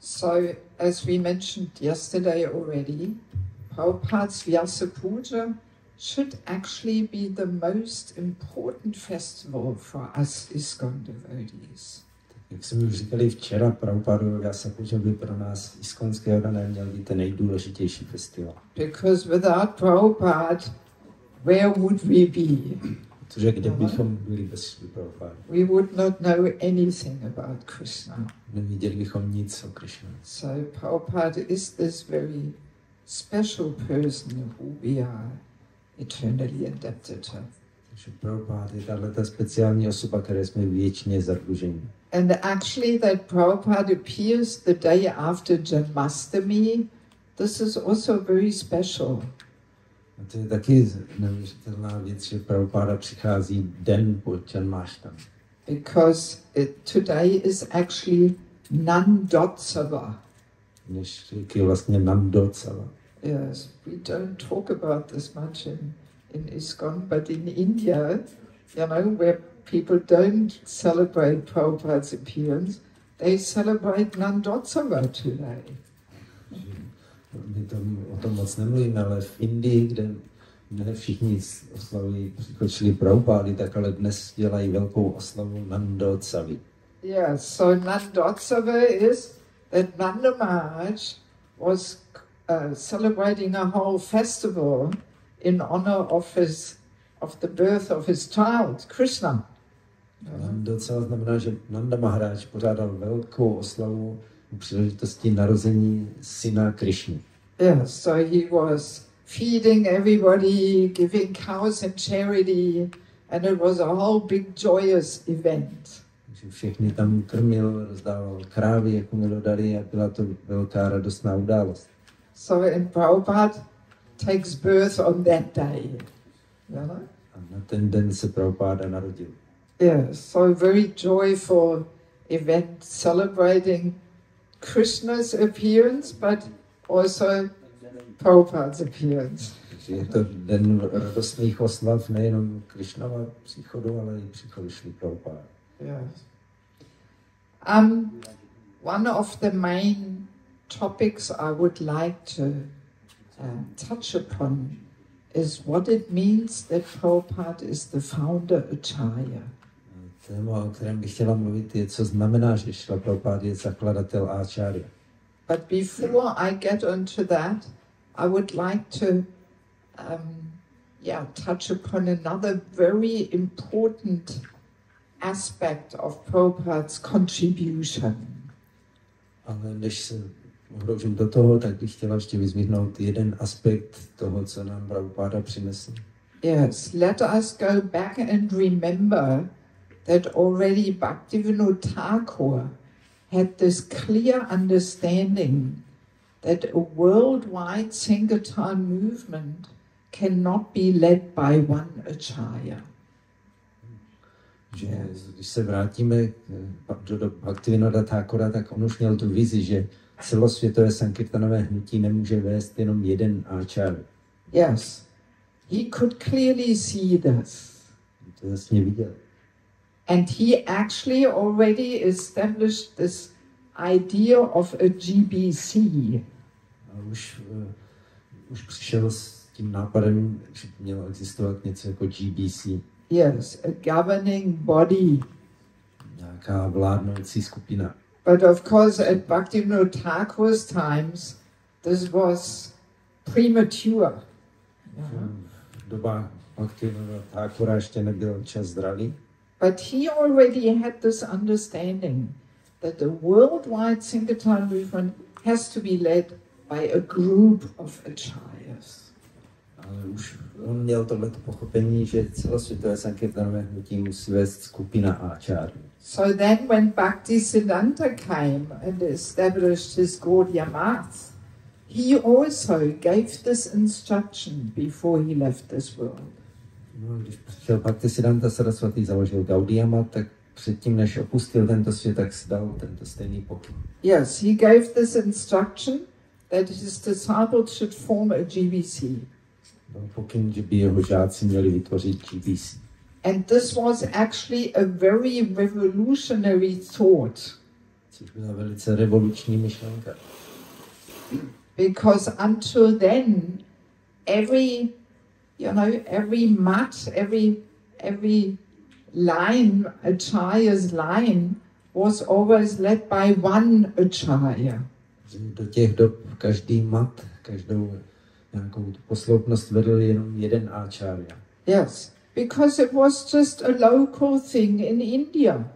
So, as we mentioned yesterday already, Prabhupada's Vjása-púdžá should actually be the most important festival for us ISKCON devotees. Jak jsme už říkali včera, Prabhupádova Vjása-púdžá by pro nás iskonské oddané měl být ten nejdůležitější festival. Because without Prabhupada, where would we be? Protože kde bychom byli bez Prabhupády? We would not know anything about Krishna. Neviděli bychom nic o Krišnu. So Prabhupada is this very special person who we are eternally indebted to. Takže Prabhupáda je tato speciální osoba, které jsme věčně zadluženi. And actually that Prabhupada appears the day after Janmastami, this is also very special. A to je taky neuvěřitelná věc, že Prabhupáda přichází den po Janmastami. Because today is actually Nandotsava. Dnešek je vlastně Nandotsava. Yes, we don't talk about this much in ISKCON, but in India, you know, where people don't celebrate Prabhupada's appearance, they celebrate Nandotsava today. My o tom moc nemluvíme, ale v Indii, kde ne všichni oslavují příchod Šríly Prabhupády, tak ale dnes dělají velkou oslavu Nandotsavy. Yeah, so Nandotsava is that Nanda Maharaj was celebrating a whole festival in honor of the birth of his child, Krishna. Nandotsava znamená, že Nanda Maharaj pořádal velkou oslavu u příležitosti narození syna Krišny. Yeah, so he was feeding everybody, giving cows in charity, and it was a whole big joyous event. Všechny tam krmil, rozdával krávy, jako mu dodali, a byla to velká radostná událost. So and Prabhupada takes birth on that day. You know? A na ten den se Prabhupáda narodil. Yeah, so a very joyful event celebrating Krishna's appearance, but also Prabhupada's appearance. Je to den radostných oslav nejenom Krišnova příchodu, ale i příchodu Šríly Prabhupády. Yes. One of the main topics I would like to touch upon is what it means that Prabhupada is the founder Acharya. Téma, o kterém bych chtěla mluvit, je, co znamená, že Šríla Prabhupáda je zakladatel Acharya. But before I get onto that, I would like to touch upon another very important aspect of Prabhupada's contribution. Ale než se vložím do toho, tak bych chtěla ještě vyzvihnout jeden aspekt toho, co nám Prabhupáda přinesl. Yes, let us go back and remember that already Bhaktivinoda Thakur had this clear understanding that a worldwide Sankirtan movement cannot be led by one Acharya. Že když se vrátíme do Bhaktivinoda Thakura, tak on už měl tu vizi, že celosvětové sankirtanové hnutí nemůže vést jenom jeden Acharya. Yes, he could clearly see this. To jasně viděl. And he actually already established this idea of a GBC. A už přišel s tím nápadem, že mělo existovat něco jako GBC. Yes, a governing body. Nějaká vládnoucí skupina. But of course at Bhaktivinoda Thakur's times, this was premature. V dobách Bhaktivinoda Thakura ještě nebyl čas zralý. But he already had this understanding that the worldwide Sankirtan movement has to be led by a group of acharyas. Ale už on měl tohleto pochopení, že celosvětové sankirtanové hnutí musí vést skupina acháryů. So then when Bhaktisiddhanta came and established his Gaudiya Math, he also gave this instruction before he left this world. No, když přišel Bhaktisiddhanta Saraswati, založil Gaudiya Math, tak předtím, než opustil tento svět, tak dal tento stejný pokyn. Yes, he gave this instruction that his disciples should form a GBC. Dal pokyn, že by jeho žáci měli vytvořit GBC. And this was actually a very revolutionary thought. Což byla velice revoluční myšlenka. Because until then, every mat, every line, acharya's line, was always led by one acharya. Do těch dob každý mat, každou nějakou posloupnost vedl jenom jeden acharya. Yes, because it was just a local thing in India.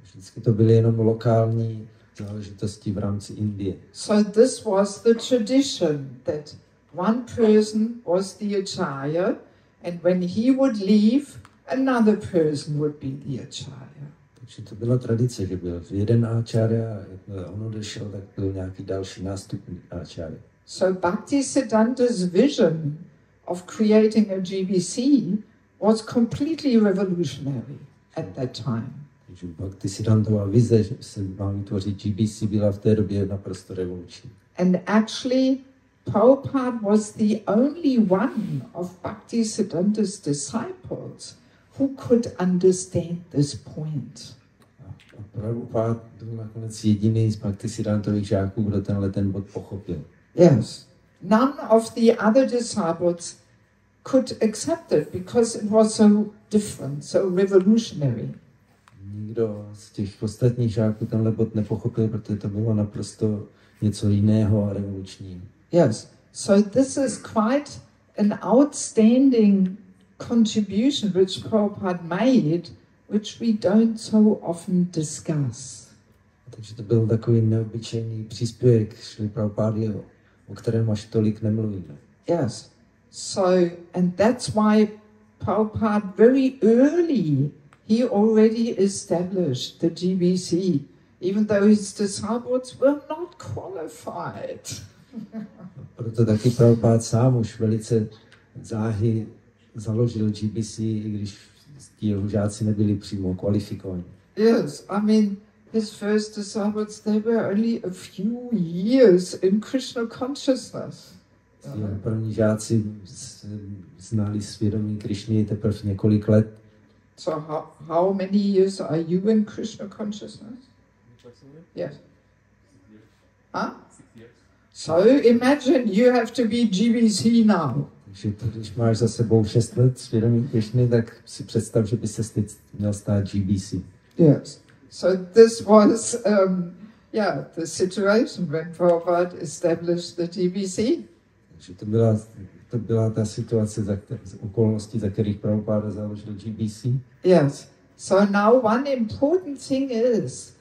Vždycky to byly jenom lokální záležitosti v rámci Indie. So this was the tradition, that one person was the acharya, and when he would leave, another person would be the acharya. Takže to byla tradice, že byl jeden acharya a jakmile on odešel, tak byl nějaký další nástupní acharya. So Bhaktisiddhanta's vision of creating a GBC was completely revolutionary at that time. Takže Bhaktisiddhantova vize, že se má vytvořit GBC, byla v té době naprosto revoluční. And actually, Prabhupada was the only one of Bhaktisiddhanta's disciples who could understand this point. A Prabhupád byl nakonec jediný z Bhaktisiddhantových žáků, kdo ten bod pochopil. Yes. None of the other disciples could accept it because it was so different, so revolutionary. Nikdo z těch ostatních žáků tenhle bod nepochopil, protože to bylo naprosto něco jiného a revolučního. Yes. So this is quite an outstanding contribution which Prabhupada made, which we don't so often discuss. Takže to byl takový neobyčejný příspěvek Šríly Prabhupády, o kterém až tolik nemluvíme. Yes. So, and that's why Prabhupada very early, he already established the GBC, even though his disciples were not qualified. Proto taky Prabhupád sám už velice záhy založil GBC, i když ti jeho žáci nebyli přímo kvalifikovaní. Yes, I mean, his first disciples, they were only a few years in Krishna consciousness. Jeho první žáci znali svědomí Krišny teprve několik let. So how many years are you in Krishna consciousness? Yes. Huh? So imagine you have to be GBC now. Takže když máš za sebou 6 let svědomí Krišny, tak si představ, že by se teď měl stát GBC. Yes. So this was, the situation when Prabhupada established the GBC. Takže to byla ta situace, okolnosti, za kterých Prabhupáda založil GBC. Yes. So now one important thing is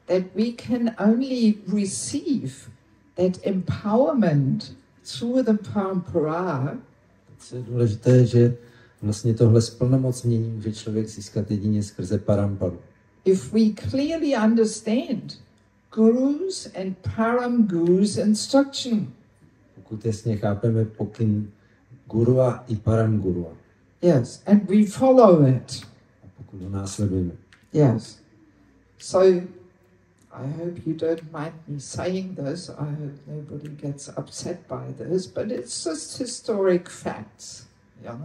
that we can only receive that empowerment through the parampara. Co je důležité, že vlastně tohle splnomocnění může člověk získat jedině skrze paramparu. If we clearly understand Guru's and Param Guru's instruction. Pokud jasně chápeme pokyn Gurua i Param Gurua. Yes, and we follow it. A pokud ho následujeme. Yes. So, I hope you don't mind me saying this. I hope nobody gets upset by this, but it's just historic facts. Yeah.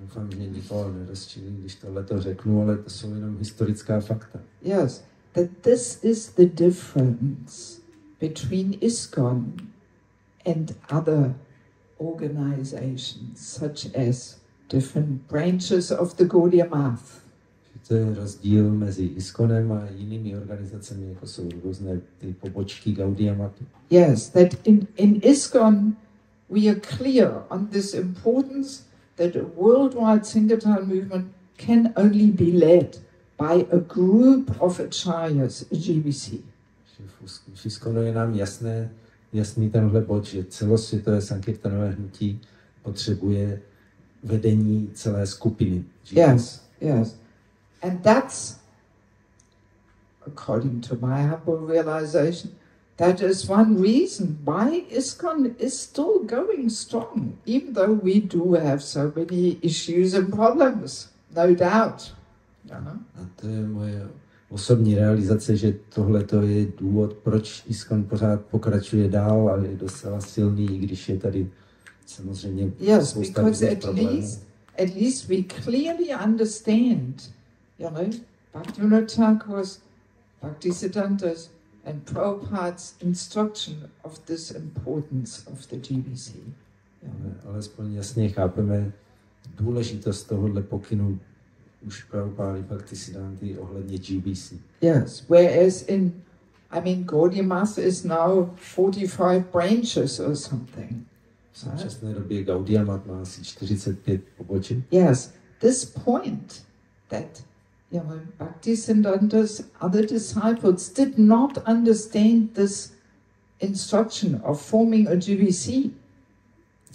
Doufám, že nikoho nerozčilí, když tohleto řeknu, ale to jsou jenom historická fakta. Yes, that this is the difference between ISKCON and other organizations, such as different branches of the Gaudiya Math. To je rozdíl mezi ISKCONem a jinými organizacemi, jako jsou různé ty pobočky Gaudiya Mathu. Yes, that in ISKCON we are clear on this importance that a worldwide Sankirtan movement can only be led by a group of acharyas, a GBC. V ISKCONu je nám jasný tenhle bod, že celosvětové Sankirtanové hnutí potřebuje vedení celé skupiny. Yes, yes. And that's, according to my humble realization, that is one reason why ISKCON is still going strong, even though we do have so many issues and problems, no doubt. A to je moje osobní realizace, že tohle je důvod, proč ISKCON pořád pokračuje dál a je docela silný, i když je tady samozřejmě spousta různých problémů. At least we clearly understand, Bhaktivinoda Thakur's, Bhaktisiddhanta's, and Prabhupada's instruction of this importance of the GBC. Alespoň jasně chápeme důležitost tohohle pokynu už Prabhupády Bhaktisiddhanty ohledně GBC. Yes, whereas Gaudiya Math is now 45 branches or something. V současné době Gaudiya Math má asi 45 poboček. Yes, this point that Bhaktisiddhanta's other disciples did not understand this instruction of forming a GBC.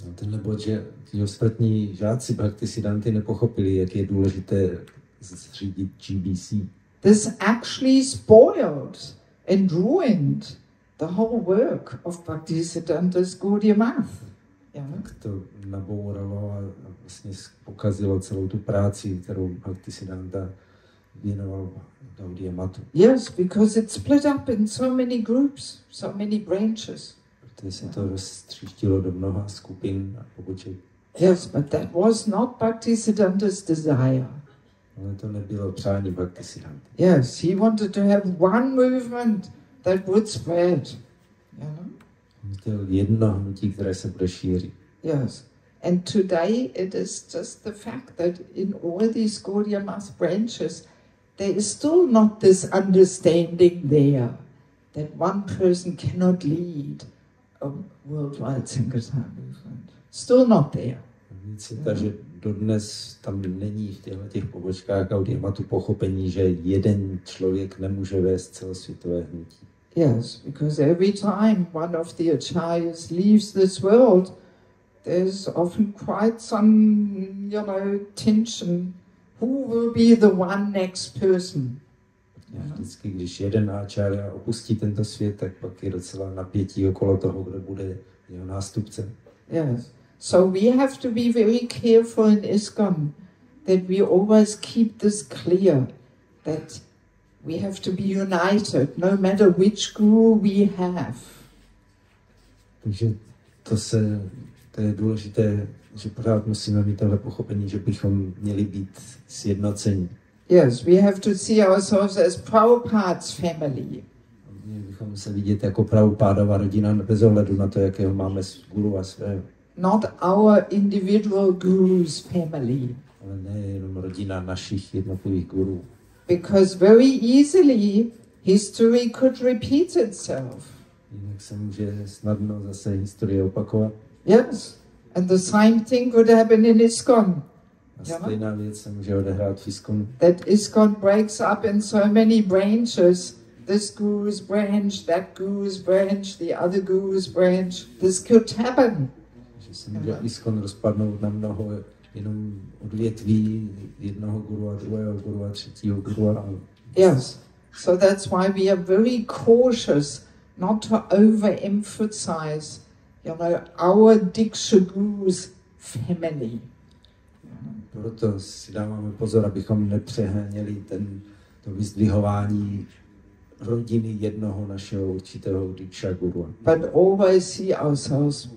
No, tenhle bod, že ti ostatní žáci Bhaktisiddhanty nepochopili, jak je důležité zřídit GBC. This actually spoiled and ruined the whole work of Bhaktisiddhanta's Gaudiya Math. Tak to nabouralo a vlastně pokazilo celou tu práci, kterou Bhaktisiddhanta věnoval Gaudiya Mathu. Yes, because it split up in so many groups, so many branches. Protože se to roztříštilo do mnoha skupin a poboček. Yes, but that was not Bhaktisiddhanta's desire. Ale to nebylo přání Bhaktisiddhanty. Yes, he wanted to have one movement that would spread. On chtěl jedno hnutí, které se bude šířit. Yes, and today it is just the fact that in all these Gaudiya Math branches, there is still not this understanding there that one person cannot lead a worldwide Sankirtan movement. Still not there. Takže dodnes tam není v těch pobočkách Gaudiya Mathu pochopení, že jeden člověk nemůže vést celosvětové hnutí. Yes, because every time one of the acharyas leaves this world, there's often quite some, tension. Who will be the one next person? Vždycky, když jeden acharya opustí tento svět, tak pak je docela napětí okolo toho, kdo bude jeho nástupcem. Yes. So we have to be very careful in ISKCON that we always keep this clear, that we have to be united, no matter which guru we have. Takže to je důležité, že pořád musíme mít tohle pochopení, že bychom měli být sjednoceni. Yes, we have to see ourselves as Prabhupada's family. Měli bychom se vidět jako Prabhupádova rodina bez ohledu na to, jakého máme guru a svého. Not our individual guru's family. Ale ne jenom rodina našich jednotlivých gurů. Because very easily history could repeat itself. Jinak se může snadno zase historie opakovat. Yes, and the same thing could happen in ISKCON. A stejná věc se může odehrát v ISKCON. That ISKCON breaks up in so many branches. This guru's branch, that guru's branch, the other guru's branch. This could happen. Že se může ISKCON rozpadnout na mnoho jenom odvětví jednoho guru a druhého guru a třetího guru. Yes, so that's why we are very cautious not to overemphasize, our Diksha Guru's family. Proto si dáváme pozor, abychom nepřeháněli to vyzdvihování rodiny jednoho našeho určitého Diksha Guru. But always see ourselves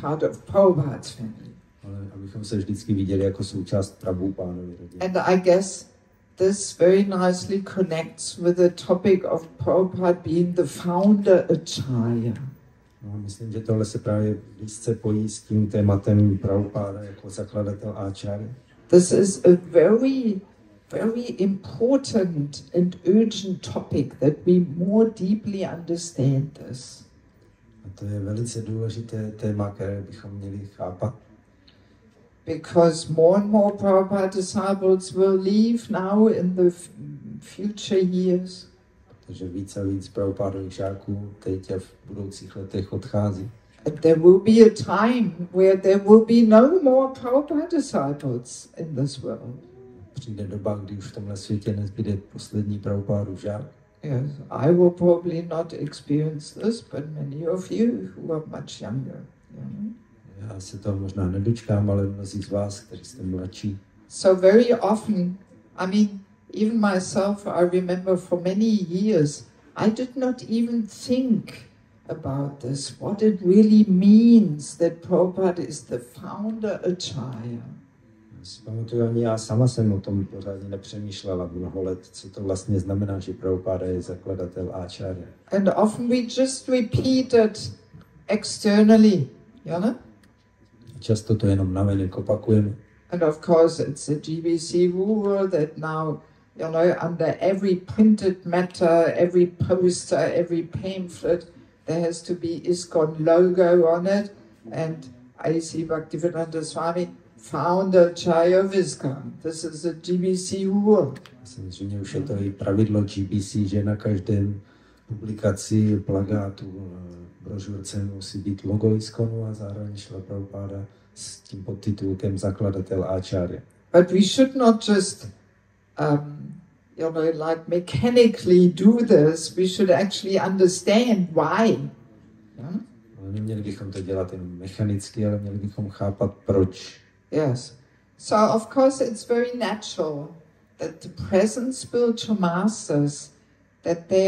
part of Prabhupada's family. Ale abychom se vždycky viděli jako součást Prabhupádovy rodiny. And I guess this very nicely connects with the topic of Prabhupada being the founder acharya. No, myslím, že tohle se právě blízce pojí s tím tématem Prabhupáda jako zakladatel acharya. This is a very, very important and urgent topic that we more deeply understand this. A to je velice důležité téma, které bychom měli chápat. Because more and more Prabhupada disciples will leave now in the future years. Protože víc a víc Prabhupádových žáků teď a v budoucích letech odchází. And there will be a time where there will be no more Prabhupada disciples in this world. Přijde doba, kdy už v tomhle světě nezbyde poslední Prabhupádův žák. Yes, I will probably not experience this, but many of you who are much younger. Já se toho možná nedočkám, ale mnozí z vás, kteří jste mladší. So very often, even myself, I remember for many years, I did not even think about this, what it really means that Prabhupada is the founder acharya. Si pamatuju, ani já sama jsem o tom pořádně nepřemýšlela mnoho let, co to vlastně znamená, že Prabhupáda je zakladatel áčárya. And often we just repeat it externally, you know? Často to jenom navenek opakujeme. And of course it's the GBC rule that now, you know, under every printed matter, every poster, every pamphlet, there has to be ISKCON logo on it, and A.C. Bhaktivedanta Swami, founder Chai of ISKCON. This is the GBC rule. Samozřejmě už je to i pravidlo GBC, že na každém publikaci, plagátu, brožurce musí být logo ISKCONu a zároveň Šrila Prabhupáda s tím podtitulkem zakladatel áčárya. But we should not just, you know, like mechanically do this. We should actually understand why. Yeah? Ale neměli bychom to dělat jen mechanicky, ale měli bychom chápat proč. Yes. So of course it's very natural that the present spiritual masters, that they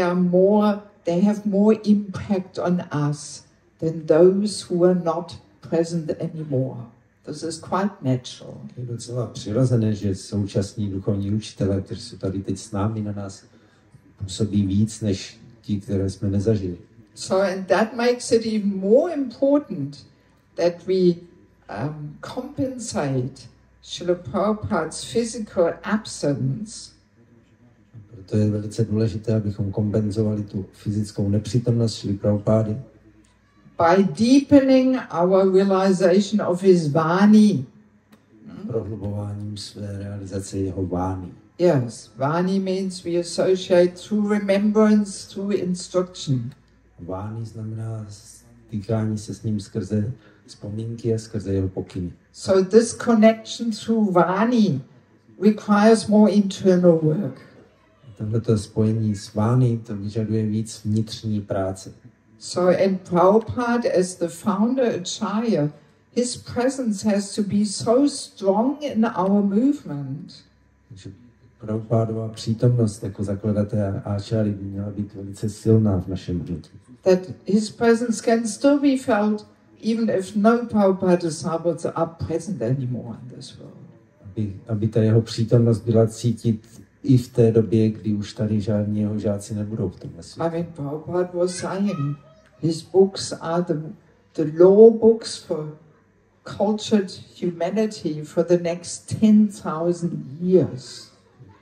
have more impact on us than those who are not present anymore. This is quite natural. Je docela přirozené, že současní duchovní učitelé, kteří jsou tady teď s námi, na nás působí víc než ti, které jsme nezažili. So and that makes it even more important that we compensate Srila Prabhupáda's physical absence. Proto je velice důležité, abychom kompenzovali tu fyzickou nepřítomnost Šrily Prabhupády by deepening our realization of his Vani. Prohlubováním své realizace jeho vány. Yes, Vani means we associate through remembrance, through instruction. Vány znamená stýkání se s ním skrze vzpomínky a skrze jeho pokyny. So this connection through Vani requires more internal work. Tohleto spojení s vány, to vyžaduje víc vnitřní práce. So and Prabhupada as the founder Acharya, his presence has to be so strong in our movement. Takže Prabhupádova přítomnost jako zakladatel áčáryi by měla být velice silná v našem hnutí. That his presence can still be felt even if no Prabhupada disciples are present anymore in this world. Aby ta jeho přítomnost byla cítit i v té době, kdy už tady žádní jeho žáci nebudou v tomhle světě. I mean, Prabhupada was saying his books are the law books for cultured humanity for the next 10,000 years.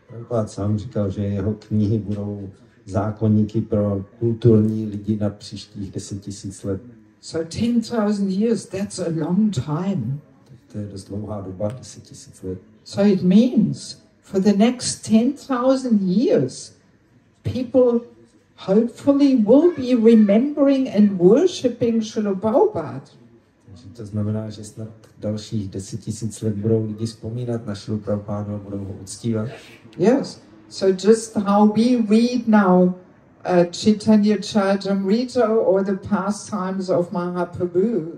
Prabhupada sám říkal, že jeho knihy budou zákonníky pro kulturní lidi na příštích 10 000 let. So 10,000 years, that's a long time. To je dost dlouhá doba, 10 000 let. So it means for the next 10,000 years, people hopefully will be remembering and worshipping Srila Prabhupada. Takže to znamená, že snad dalších 10 000 let budou lidi vzpomínat na Šrilu Prabhupádu a budou ho uctívat. Yes. So just how we read now Chaitanya Charitamrita or the pastimes of Mahaprabhu.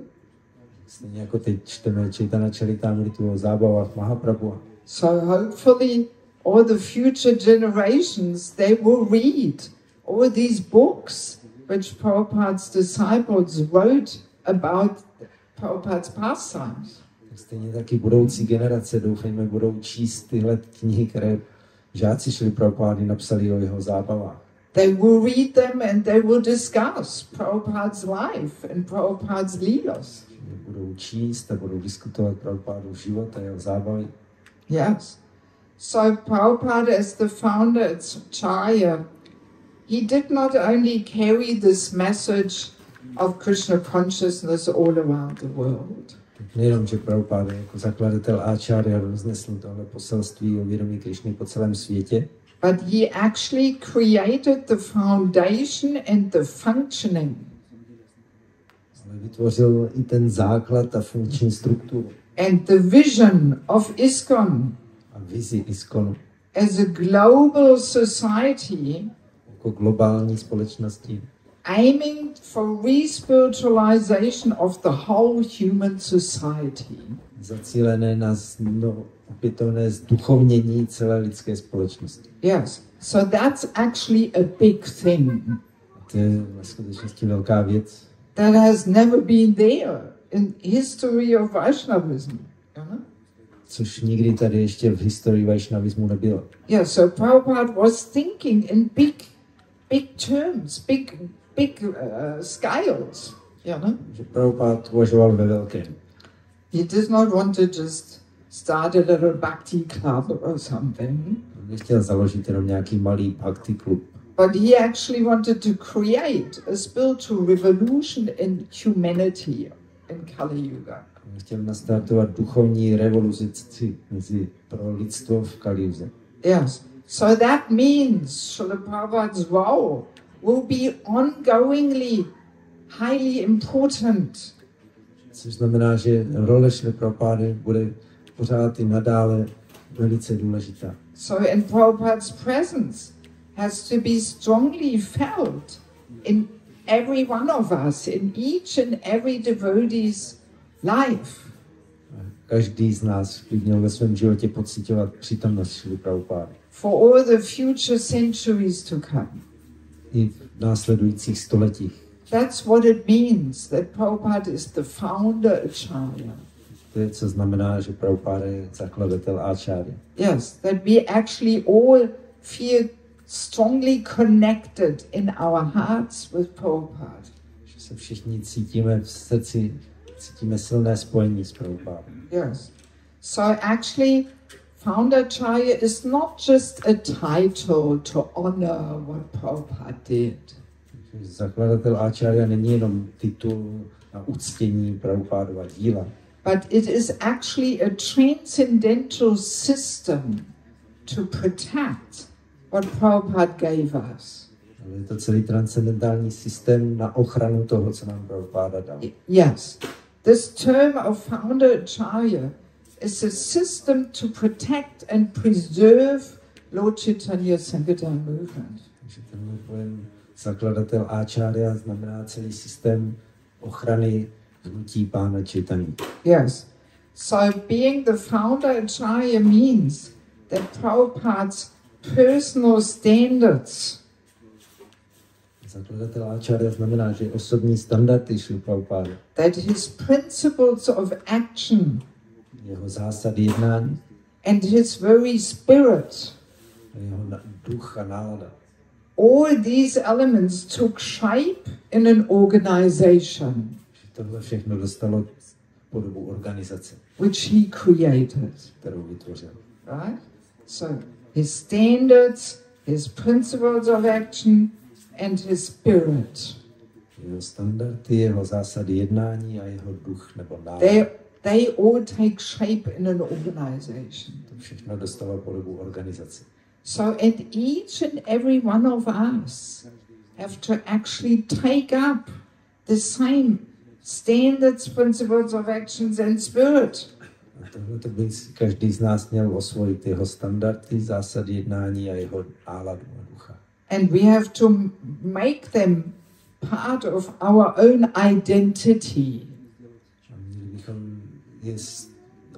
Stejně jako teď čteme Chaitanya Charitamritu o zábavách Mahaprabhu. So hopefully all the future generations, they will read all these books which Prabhupada's disciples wrote about Prabhupada's pastimes. Stejně taky budoucí generace, doufejme, budou číst tyhle knihy, které žáci Šrily Prabhupády napsali o jeho zábavách. They will read them and they will discuss Prabhupada's life and Prabhupada's leelas. Budou číst a budou diskutovat Prabhupádův život a jeho zábavy. Yes. So Prabhupada as the founder at Acharya, he did not only carry this message of Krishna consciousness all around the world. Nejenom, že Prabhupáda jako zakladatel áčárya roznesl tohle poselství o vědomí Krišny po celém světě, but he actually created the foundation and the functioning. Ale vytvořil i ten základ a funkční strukturu. And the vision of ISKCON A vizi ISKCONu. As a global society. Jako globální společnosti. Aiming for re-spiritualization of the whole human society. Zacílené na opětovné zduchovnění celé lidské společnosti. Yes, so that's actually a big thing. To je v skutečnosti velká věc. That has never been there in history of Vaishnavism. což nikdy tady ještě v historii vajšnavismu nebylo. Yeah, so Prabhupada was thinking in big terms, big scales, you know. Že Prabhupada uvažoval ve velkém. He does not want to just start a little bhakti club or something. Nechtěl založit jenom nějaký malý bhakti klub. But he actually wanted to create a spiritual revolution in humanity in Kali Yuga. Chtěl nastartovat duchovní revoluci pro lidstvo v Kaliuze. Yes. So that means Srila Prabhupada's role will be ongoingly highly important. Což znamená, že role Šrily Prabhupády bude pořád i nadále velice důležitá. So in Prabhupada's presence has to be strongly felt in every one of us, in each and every devotee's life. Každý z nás by měl ve svém životě pociťovat přítomnost Šrily Prabhupády. For all the future centuries to come. I v následujících stoletích. That's what it means, that Prabhupada is the founder acharya. To je, co znamená, že Prabhupáda je zakladatel acharya. Yes, that we actually all feel strongly connected in our hearts with Prabhupada. Že se všichni cítíme v srdci, cítíme silné spojení s Prabhupádou. Yes. So actually, founder acharya is not just a title to honor what Prabhupada did. Zakladatel acharya není jenom titul na uctění Prabhupádova díla. But it is actually a transcendental system to protect what Prabhupada gave us. Ale je to celý transcendentální systém na ochranu toho, co nám Prabhupáda dal. Yes. This term of founder acharya is a system to protect and preserve Lord Chaitanya Sankirtan movement. Takže ten pojem zakladatel acharya znamená celý systém ochrany hnutí Pána Chaitanya. Yes. So being the founder acharya means that Prabhupada's personal standards, zakladatel acharya znamená, že osobní standardy Šrily Prabhupády, that his principles of action, jeho zásady jednání, and his very spirit, jeho duch a nálada, all these elements took shape in an organization, že tohle všechno dostalo podobu organizace, which he created. kterou vytvořil. Right? So his standards, his principles of action, and his spirit. Jeho standardy, jeho zásady jednání a jeho duch nebo nálada. They all take shape in an organization. To všechno dostalo podobu organizace. So and each and every one of us have to actually take up the same standards, principles of actions and spirit. A tohle to by každý z nás měl osvojit, jeho standardy, zásady jednání a jeho náladu a ducha. And we have to make them part of our own identity. A měli bychom je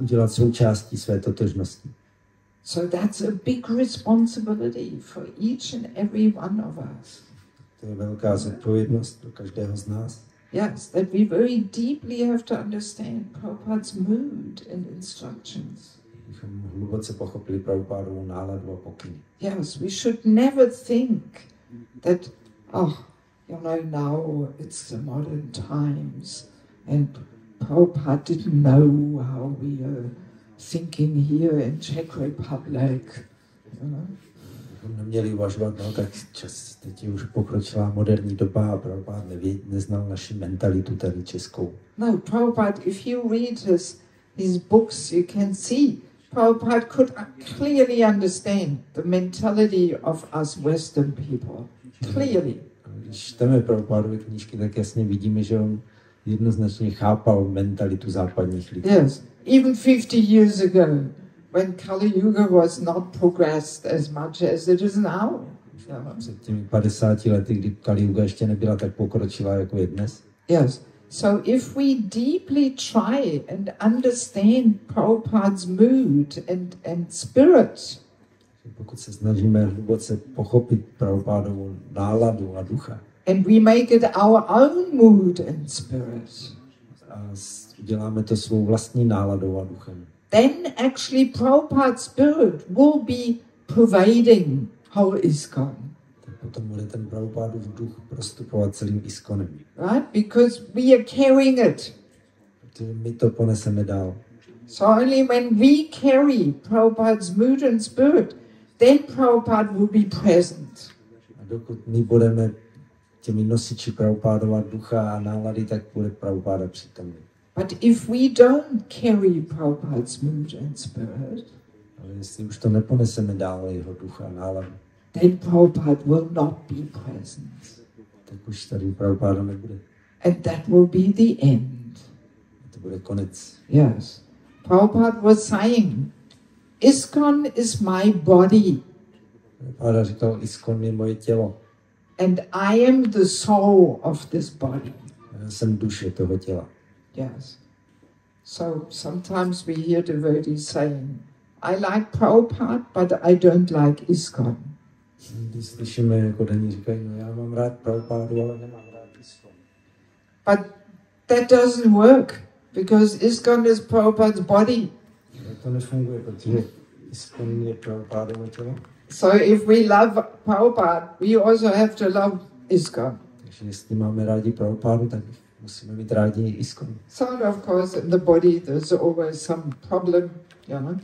udělat součástí své totožnosti. So that's a big responsibility for each and every one of us. To je velká zodpovědnost pro každého z nás. Yes, that we very deeply have to understand Prabhupada's mood and instructions. Bychom hluboce pochopili Prabhupádovu náladu a pokyny. Yes, we should never think that, now it's the modern times and Prabhupada didn't know how we are thinking here in Czech Republic. Bychom neměli uvažovat, tak teď je už pokročilá moderní doba a Prabhupád neznal naši mentalitu tady českou. No, Prabhupada, if you read his books, you can see Prabhupada could clearly understand the mentality of us Western people. Clearly. Když čteme Prabhupádovy knížky, tak jasně vidíme, že on jednoznačně chápal mentalitu západních lidí. Yes, even 50 years ago, when Kali Yuga was not progressed as much as it is now. Před těmi 50 lety, kdy Kali Yuga ještě nebyla tak pokročilá, jako je dnes. Yes. So if we deeply try and understand Prabhupada's mood and spirit, pokud se snažíme hluboce pochopit Prabhupádovu náladu a ducha, and we make it our own mood and spirit, a děláme to svou vlastní náladou a duchem, then actually Prabhupada's spirit will be pervading whole ISKCON. Potom bude ten Prabhupádův duch prostupovat celým ISKCONem. Right? Because we are carrying it. Protože my to poneseme dál. So only when we carry Prabhupada's mood and spirit, then Prabhupada will be present. A dokud my budeme těmi nosiči Prabhupádova ducha a nálady, tak bude Prabhupáda přítomný. But if we don't carry Prabhupada's mood and spirit, Ale jestli už to neponeseme dál, jeho ducha a náladu, then Prabhupada will not be present. tak už tady Prabhupáda nebude. And that will be the end. To bude konec. Yes. Prabhupada was saying, ISKCON is my body. Prabhupáda říkal, ISKCON je moje tělo. And I am the soul of this body. Já jsem duše toho těla. Yes. So sometimes we hear devotees saying, I like Prabhupada, but I don't like ISKCON. Když slyšíme, jako daní říkají, no já mám rád Prabhupádu, ale nemám rád ISKCON. But that doesn't work, because ISKCON is Prabhupada's body. To nefunguje, protože ISKCON je Prabhupádovo tělo. So if we love Prabhupada, we also have to love ISKCON. Takže jestli máme rádi Prabhupádu, tak musíme mít rádi ISKCON. So of course in the body there's always some problem, you know.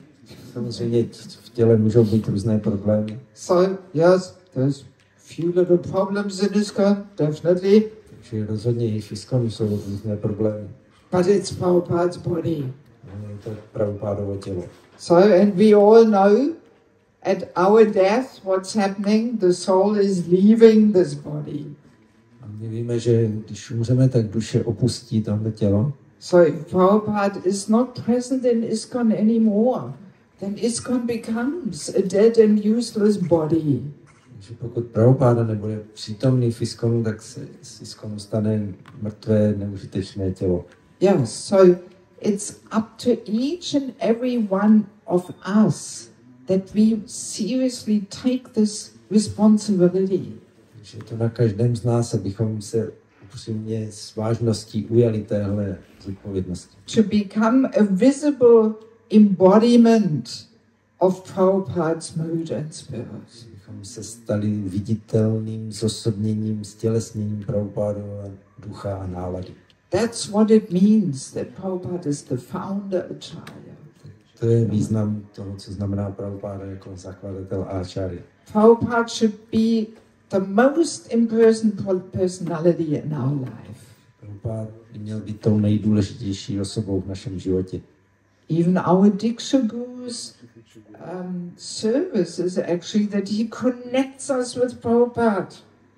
Samozřejmě v těle můžou být různé problémy. So yes, there's few little problems in ISKCON, definitely. Takže rozhodně i v ISKCONu jsou různé problémy. But it's Prabhupada's body. Je to Prabhupádovo tělo. So and we all know at our death what's happening, the soul is leaving this body. A my víme, že když umřeme, tak duše opustí tohle tělo. So if Prabhupada is not present in ISKCON anymore, then ISKCON becomes a dead and useless body. Takže pokud Prabhupáda nebude přítomný v ISKCONu, tak se z ISKCONu stane mrtvé, neužitečné tělo. Yes, so it's up to each and every one of us that we seriously take this responsibility. Takže je to na každém z nás, abychom se upřímně s vážností ujali téhle zodpovědnosti. To become a visible embodiment of Prabhupada's mood and spirit. Abychom se stali viditelným zosobněním, stělesněním Prabhupádova ducha a nálady. That's what it means that Prabhupada is the founder acharya. To je význam toho, co znamená Prabhupáda jako zakladatel acharya. Prabhupada should be the most important personality in our life. Prabhupád by měl být tou nejdůležitější osobou v našem životě. Even our Diksha Guru's service is actually that he connects us with Prabhupada.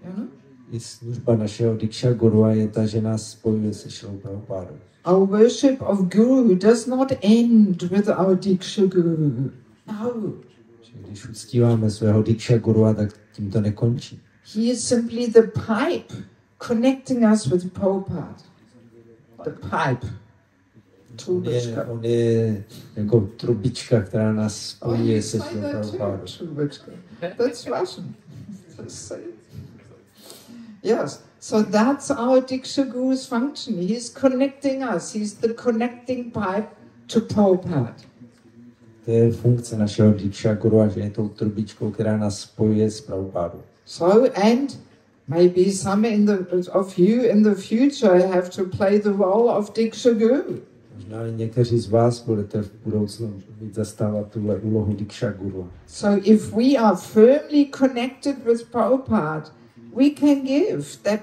You know? I služba našeho Diksha Gurua je ta, že nás spojuje se Šrilou Prabhupádou. Our worship of Guru does not end with our Diksha Guru. No. Když uctíváme svého Diksha Gurua, tak tím to nekončí. He is simply the pipe connecting us with Prabhupada. The pipe. On je jako trubička, která nás spojuje se Šrilou Prabhupádou. That's Russian. Yes, so that's our Diksha Guru's function. He's connecting us. He's the connecting pipe to Prabhupada. To je funkce našeho Diksha Gurua, že je tou trubičkou, která nás spojuje s Prabhupádou. So, and maybe some of you in the future have to play the role of Diksha Guru. Možná někteří z vás budete v budoucnu zastávat tuhle úlohu Diksha Guru. So if we are firmly connected with Prabhupada, we can give that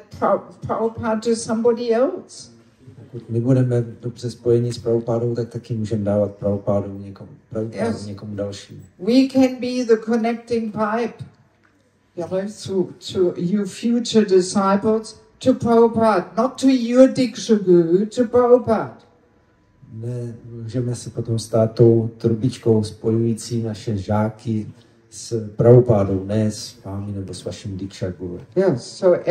Prabhupada to somebody else. Pokud my budeme dobře spojeni s Prabhupádou, tak taky můžeme dávat Prabhupádu někomu dalšímu. We can be the connecting pipe, you know, to you future disciples, to Prabhupada, not to your Diksha Guru, to Prabhupada. Ne, můžeme se potom stát tou trubičkou spojující naše žáky s Prabhupádou, ne s vámi nebo s vaším Diksha Guru. Yes, so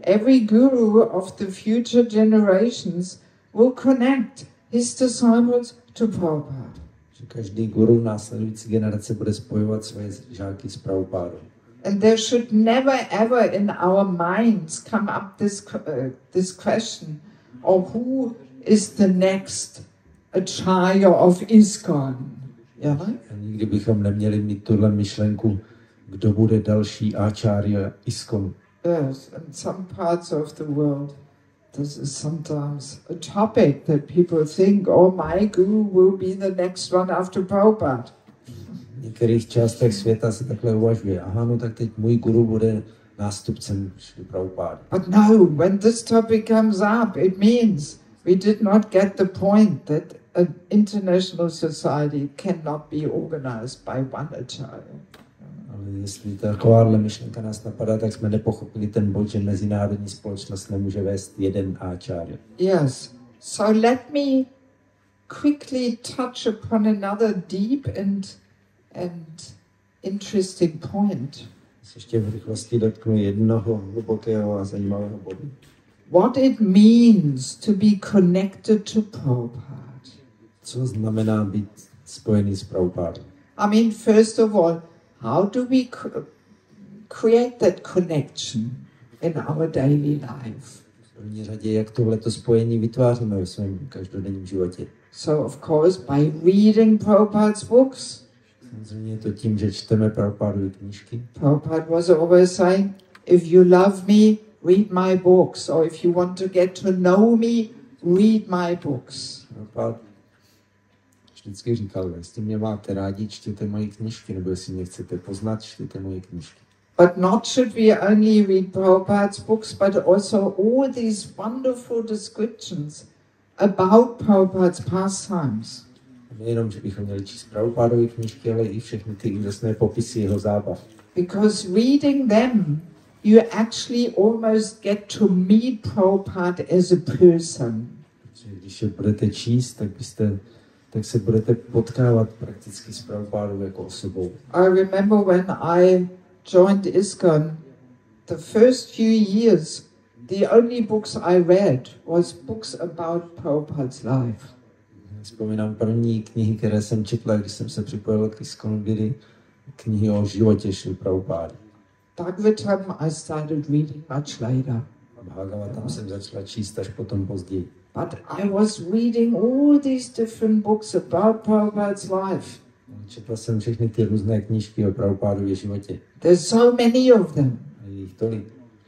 every guru of the future generations will connect his disciples to Prabhupada. Že každý guru následující generace bude spojovat své žáky s Prabhupádou. And there should never ever in our minds come up this question of who is the next acharya of ISKCON. Yeah? Nikdy bychom neměli mít tuhle myšlenku, kdo bude další acharya ISKCON. Yes, in some parts of the world, this is sometimes a topic that people think, oh, my guru will be the next one after Prabhupada. V některých částech světa se takhle uvažuje. Aha, no tak teď můj guru bude nástupcem Šríly Prabhupády. But no, when this topic comes up, it means we did not get the point that an international society cannot be organized by one acharya. Ale jestli takováhle myšlenka nás napadá, tak jsme nepochopili ten bod, že mezinárodní společnost nemůže vést jeden acharya. Yes. So let me quickly touch upon another deep and interesting point. Ještě v rychlosti dotknu jednoho hlubokého a zajímavého bodu. What it means to be connected to Prabhupada. Co znamená být spojený s Prabhupádou? I mean, first of all, how do we create that connection in our daily life? V první řadě, jak tohleto spojení vytváříme ve svém každodenním životě. So, of course, by reading Prabhupada's books. Samozřejmě je to tím, že čteme Prabhupádovy knížky. Prabhupada was always saying, if you love me, read my books. Or if you want to get to know me, read my books. Prabhupád vždycky říkal, jestli mě máte rádi, čtěte moje knížky, nebo jestli mě chcete poznat, čtěte moje knížky. But not should we only read Prabhupada's books, but also all these wonderful descriptions about Prabhupada's pastimes. Nejenom, že bychom měli číst Prabhupádovy knížky, ale i všechny ty úžasné popisy jeho zábav. Because reading them, you actually almost get to meet Prabhupada as a person. Když je budete číst, tak se budete potkávat prakticky s Prabhupádou jako osobou. I remember when I joined ISKCON, the first few years, the only books I read was books about Prabhupada's life. Vzpomínám první knihy, které jsem četla, když jsem se připojil k ISKCONu, byly knihy o životě Šríly Prabhupády. Bhagavatam I started reading much later. Bhagavatam jsem začala číst až potom později. But I was reading all these different books about Prabhupada's life. Četla jsem všechny ty různé knížky o Prabhupádově životě. There's so many of them. A je jich tolik.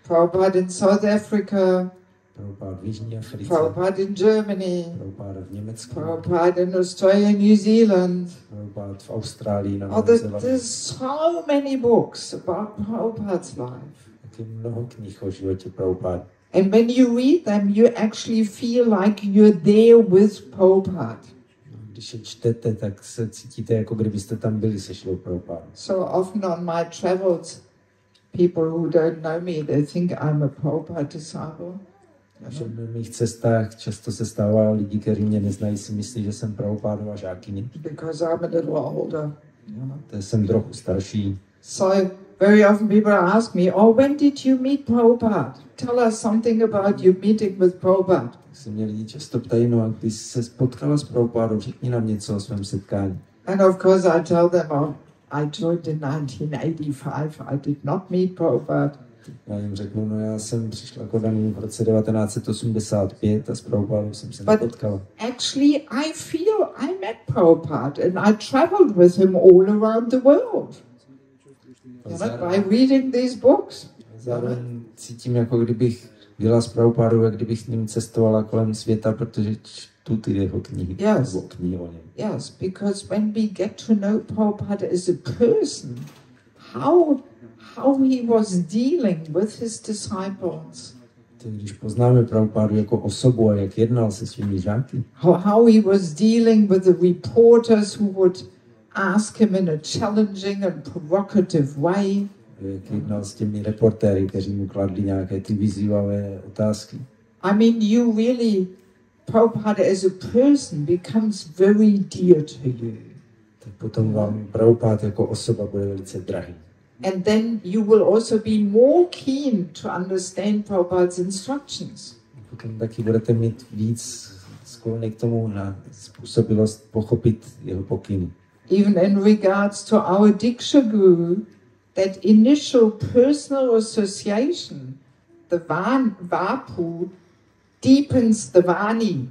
Prabhupada in South Africa, Prabhupád v Jižní Africe, Prabhupada in Germany, Prabhupád v Německu, Prabhupada in Australia, New Zealand. Prabhupád v Austrálii, na Oh, Novém Zélandu. there's so many books about Prabhupada's life. Taky mnoho knih o životě Prabhupády. And when you read them, you actually feel like you're there with Prabhupada. Když je čtete, tak se cítíte, jako kdybyste tam byli se Šrílou Prabhupádou. So often on my travels, people who don't know me, they think I'm a Prabhupada disciple. Na mých cestách často se stává lidi, kteří mě neznají, si myslí, že jsem Prabhupádova žákyně. Because I'm a little older. To jsem trochu starší. So very often people ask me, oh, when did you meet Prabhupada? Tell us something about your meeting with Prabhupada. Tak se mě lidi často ptají, no a když se spotkala s Prabhupádou, řekni nám něco o svém setkání. And of course I tell them, oh, I joined in 1985, I did not meet Prabhupada. Já jim řeknu, no já jsem přišla k Odaní v roce 1985 a s Prabhupádou jsem se But nepotkala. actually I feel I met Prabhupada and I traveled with him all around the world. By reading these books. Zároveň cítím, jako kdybych byla s Prabhupádou, jak kdybych s ním cestovala kolem světa, protože čtu ty jeho knihy. Yes. Nebo knihy o něm. Yes, because when we get to know Prabhupada as a person, how he was dealing with his disciples. Když poznáme Prabhupádu jako osobu a jak jednal se svými žáky. How he was dealing with the reporters who would ask him in a challenging and provocative way. Jak jednal s těmi reportéry, kteří mu kladli nějaké ty vyzývavé otázky. I mean, you really, Prabhupada as a person becomes very dear to you. Tak potom vám Prabhupád jako osoba bude velice drahý. And then you will also be more keen to understand Prabhupada's instructions. Potom taky budete mít víc sklony k tomu na způsobilost pochopit jeho pokyny. Even in regards to our Diksha Guru, that initial personal association, the Vapu, deepens the Vani.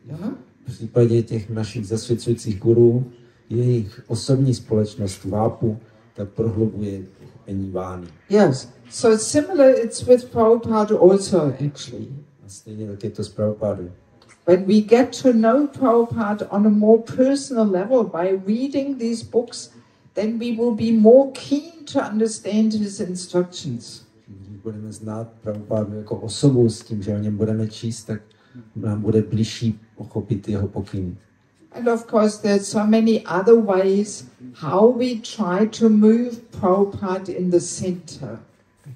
Yeah? v případě těch našich zasvěcujících gurů, jejich osobní společnost vápu, tak prohlubuje pochopení vány. Yes. So similar it's with Prabhupada also actually. A stejně tak je to s Prabhupádou. When we get to know Prabhupada on a more personal level by reading these books, then we will be more keen to understand his instructions. Když budeme znát Prabhupádu jako osobu s tím, že o něm budeme číst, tak nám bude bližší pochopit jeho pokyny. And of course there's so many other ways how we try to move Prabhupada in the center.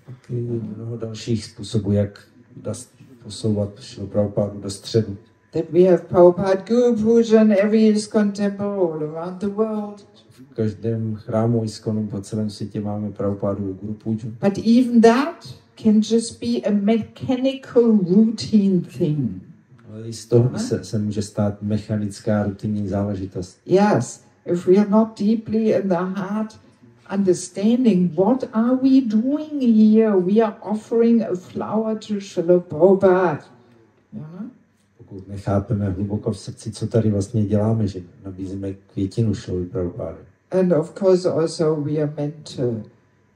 Pak je mnoho dalších způsobů, jak posouvat Prabhupádu do středu. That we have Prabhupada Guru-púdžá in every ISKCON temple all around the world. V každém chrámu ISKCONu po celém světě máme Prabhupádu Guru-púdžu. But even that can just be a mechanical routine thing. Ale i z toho se může stát mechanická rutinní záležitost. Yes, if we are not deeply in the heart understanding what are we doing here, we are offering a flower to Srila Prabhupada. Pokud nechápeme hluboko v srdci, co tady vlastně děláme, že nabízíme květinu Šríly Prabhupády. And of course also we are meant to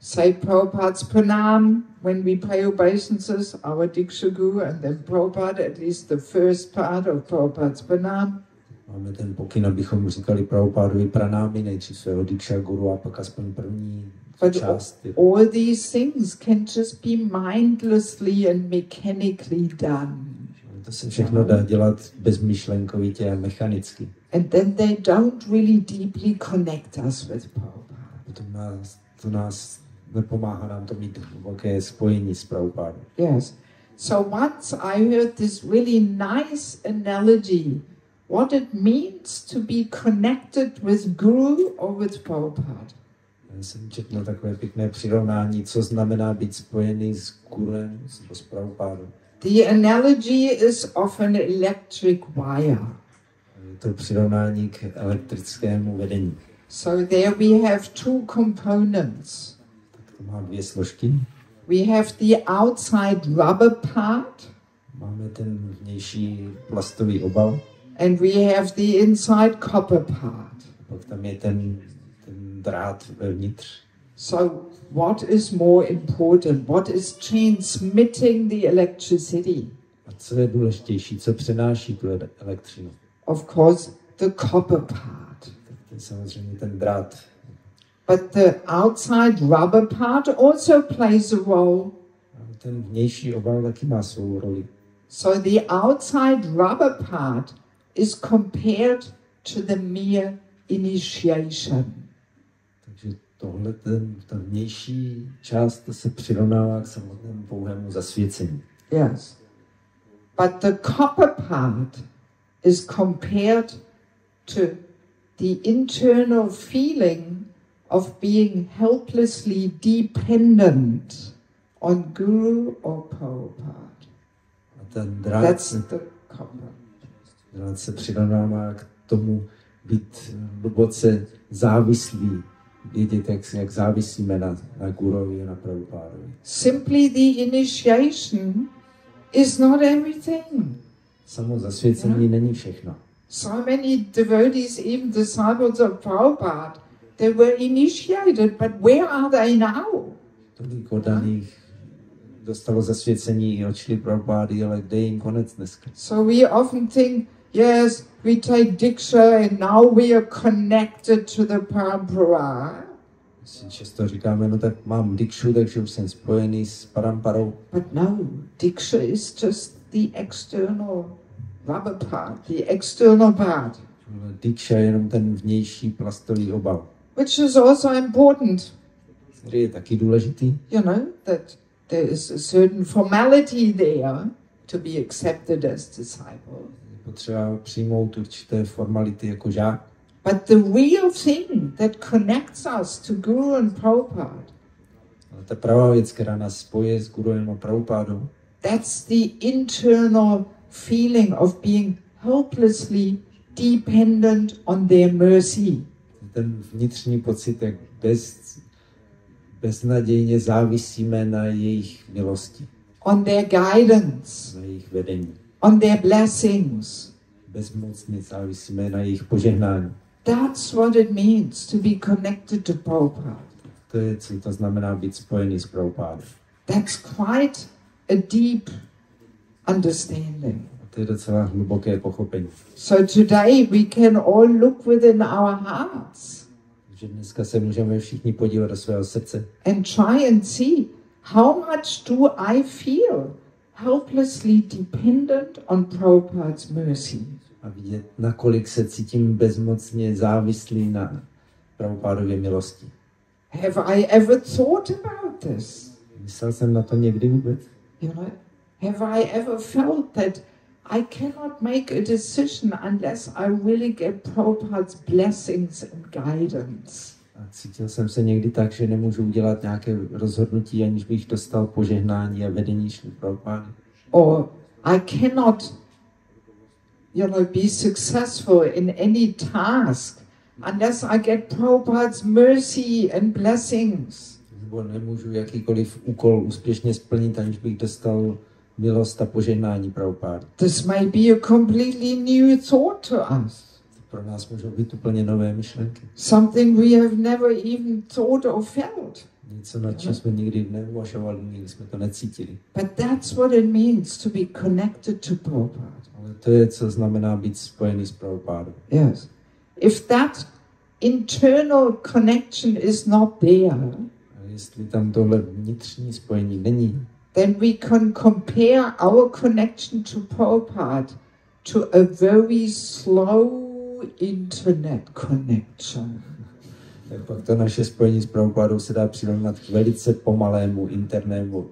say Prabhupada's pranam when we pay obeisances, our Diksha Guru, and then Prabhupada, at least the first part of Prabhupada's pranam. Máme ten pokyn, abychom říkali Prabhupádovi pranámy, nejdřív svého Diksha Guru a pak aspoň první část. But all these things can just be mindlessly and mechanically done. To se všechno dá dělat bezmyšlenkovitě a mechanicky. And then they don't really deeply connect us with Prabhupada. To nás nepomáhá nám to mít hluboké spojení s Prabhupádou. Yes. So once I heard this really nice analogy, what it means to be connected with Guru or with Prabhupada. Já jsem četl takové pěkné přirovnání, co znamená být spojený s Gurem nebo s Prabhupádou. The analogy is of an electric wire. Je to přirovnání k elektrickému vedení. So there we have two components. Tak to má dvě složky. We have the outside rubber part. Máme ten vnější plastový obal. And we have the inside copper part. Pak tam je ten drát vevnitř. So what is more important? What is transmitting the electricity? A co je důležitější? Co přenáší tu elektřinu? Of course, the copper part. Tak to je samozřejmě ten drát. But the outside rubber part also plays a role. A ten vnější obal taky má svou roli. So the outside rubber part is compared to the mere initiation. Takže tohle, ta vnější část, to se přirovnává k samotnému pouhému zasvěcení. Yes. But the copper part is compared to the internal feeling of being helplessly dependent on Guru or Prabhupada. A ten drát se přirovnává k tomu být hluboce závislý, vědět, jak závisíme na Gurovi a na Prabhupádovi. Simply the initiation is not everything. Samo zasvěcení není všechno. So many devotees, even disciples of Prabhupada, they were initiated, but where are they now? Tolik oddaných dostalo zasvěcení i od Šríly Prabhupády, ale kde je jim konec dneska? So we often think, yes, we take Diksha and now we are connected to the Parampara. Často říkáme, no tak mám Dikshu, takže už jsem spojený s Paramparou. But no, Diksha is just the external rubber part, the external part. Diksha je jenom ten vnější plastový obal. Which is also important. Který je taky důležitý. You know, that there is a certain formality there to be accepted as disciple. Je potřeba přijmout určité formality jako žák. But the real thing that connects us to Guru and Prabhupada, Ale ta pravá věc, která nás spojuje s Guruem a Prabhupádou, that's the internal feeling of being helplessly dependent on their mercy. ten vnitřní pocit, jak beznadějně závisíme na jejich milosti. On their guidance, Na jejich vedení. on their blessings. bezmocně závisíme na jejich požehnání. That's what it means to be connected to Prabhupada. To je, co to znamená být spojený s Prabhupádou. That's quite a deep understanding. To je docela hluboké pochopení. So today we can all look within our hearts. Že dneska se můžeme všichni podívat do svého srdce. And try and see how much do I feel helplessly dependent on Prabhupada's mercy. A vidět, nakolik se cítím bezmocně závislý na Prabhupádově milosti. Have I ever thought about this? Myslel jsem na to někdy vůbec? You know, have I ever felt that I cannot make a decision unless I really get Prabhupada's blessings and guidance? A cítil jsem se někdy tak, že nemůžu udělat nějaké rozhodnutí, aniž bych dostal požehnání a vedení Šríly Prabhupády. Or I cannot, be successful in any task unless I get Prabhupada's mercy and blessings. Nebo nemůžu jakýkoliv úkol úspěšně splnit, aniž bych dostal milost a požehnání Prabhupády. This may be a completely new thought to us. Pro nás můžou být úplně nové myšlenky. Something we have never even thought or felt. Něco, na čem jsme nikdy neuvažovali, nikdy jsme to necítili. But that's what it means to be connected to Prabhupada. Ale to je, co znamená být spojený s Prabhupádou. Yes. If that internal connection is not there, A jestli tam tohle vnitřní spojení není, then we can compare our connection to Prabhupada to a very slow internet connection. tak pak to naše spojení s Prabhupádou se dá přirovnat k velice pomalému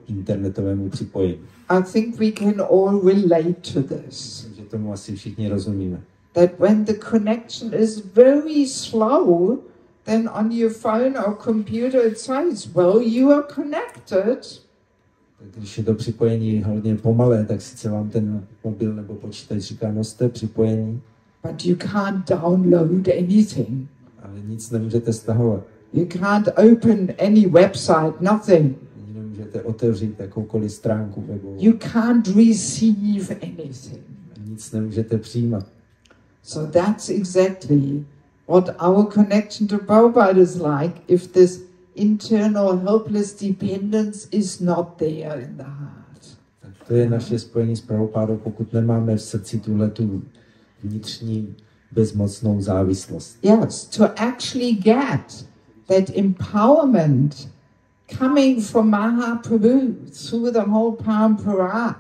internetovému připojení. I think we can all relate to this. Takže tomu asi všichni rozumíme. That when the connection is very slow, then on your phone or computer it says, well, you are connected. Tak když je to připojení hodně pomalé, tak sice vám ten mobil nebo počítač říká, no jste připojení, but you can't download anything. ale nic nemůžete stahovat. You can't open any website, nothing. Ani nemůžete otevřít jakoukoliv stránku webovou. You can't receive anything. Nic nemůžete přijímat. So that's exactly what our connection to Prabhupada is like if this internal helpless dependence is not there in the heart. Tak to je naše spojení s Prabhupádou, pokud nemáme v srdci tuhletu vnitřní bezmocnou závislost. Yes, to actually get that empowerment coming from Mahaprabhu through the whole parampara.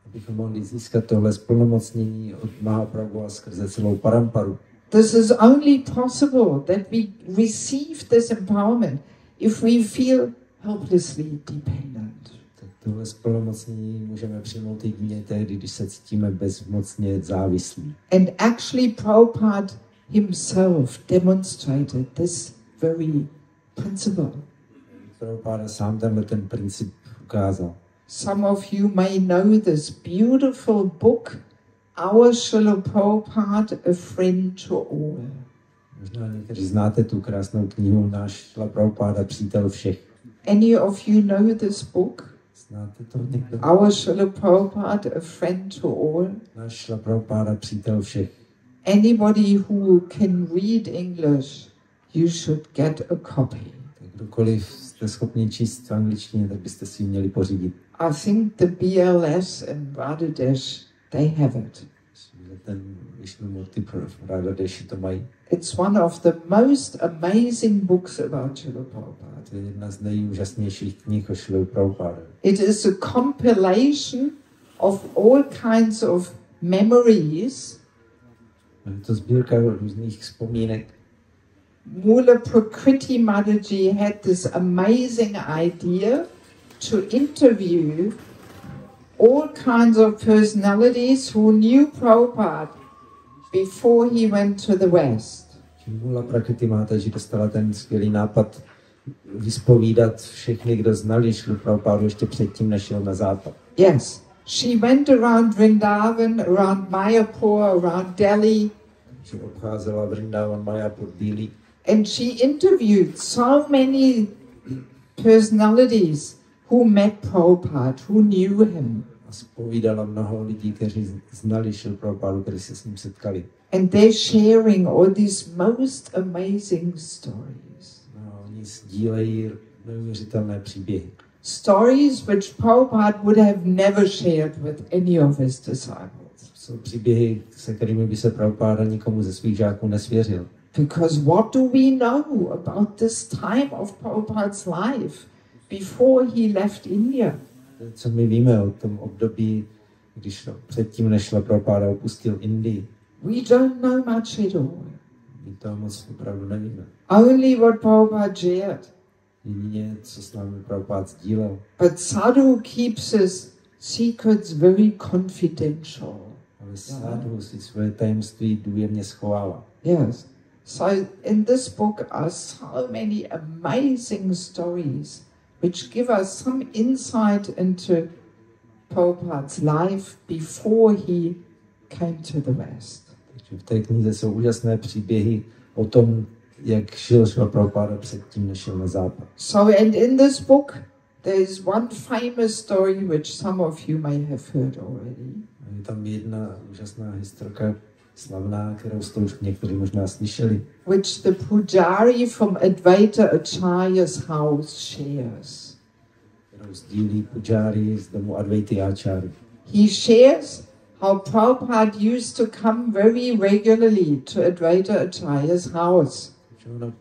Abychom mohli získat tohle splnomocnění od Mahaprabhu a skrze celou paramparu. This is only possible that we receive this empowerment if we feel helplessly dependent. Tak tohle splnomocnění můžeme přijmout jedině tehdy, když se cítíme bezmocně závislí. And actually Prabhupada himself demonstrated this very principle. Prabhupáda sám ten princip ukázal. Some of you may know this beautiful book, Our Srila Prabhupada, A Friend to All. Možná někteří znáte tu krásnou knihu Náš Šrila Prabhupáda, přítel všech. Any of you know this book? Znáte to někdo? Our Srila Prabhupada, A Friend to All. Náš Šrila Prabhupáda, přítel všech. Anybody who can read English, you should get a copy. Tak kdokoliv jste schopni číst v angličtině, tak byste si ji měli pořídit. I think the BLS in Bangladesh, they have it. Ten Krišnův v Bangladeši to mají. It's one of the most amazing books about Srila Prabhupada. To je jedna z nejúžasnějších knih o Šríle Prabhupádovi. It is a compilation of all kinds of memories. Je to sbírka různých vzpomínek. Mula Prakriti Mataji had this amazing idea to interview all kinds of personalities who knew Prabhupada before he went to the West. Mula Prakriti Mataji dostala ten skvělý nápad vyspovídat všechny, kdo znali Šrílu Prabhupádu ještě předtím, než šel na západ. Yes, she went around Vrindavan, around Mayapur, around Delhi. Že obcházela Vrindavan, Mayapur, Dili. And she interviewed so many personalities who met Prabhupada, who knew him. A zpovídala mnoho lidí, kteří znali Šrilu Prabhupádu, kteří se s ním setkali. And they're sharing all these most amazing stories. No, oni sdílejí neuvěřitelné příběhy. Stories which Prabhupada would have never shared with any of his disciples. Jsou příběhy, se kterými by se Prabhupáda nikomu ze svých žáků nesvěřil. Because what do we know about this time of Prabhupada's life before he left India? Co my víme o tom období, když předtím, než Prabhupáda opustil Indii? We don't know much at all. My to moc opravdu nevíme. Only what Prabhupada shared. Jedině, co s námi Prabhupád sdílel. But Sadhu keeps his secrets very confidential. Ale Sadhu si svoje tajemství důvěrně schovává. Yes. So in this book are so many amazing stories which give us some insight into Prabhupada's life before he came to the West. Takže v té knize jsou úžasné příběhy o tom, jak žil Šrila Prabhupáda předtím, než šel na západ. So and in this book there is one famous story which some of you may have heard already. Je tam jedna úžasná historka, slavná, kterou jste už někteří možná slyšeli. Which the pujari from Advaita Acharya's house shares. Kterou sdílí pujari z domu Advaity Acharya. He shares how Prabhupada used to come very regularly to Advaita Acharya's house. On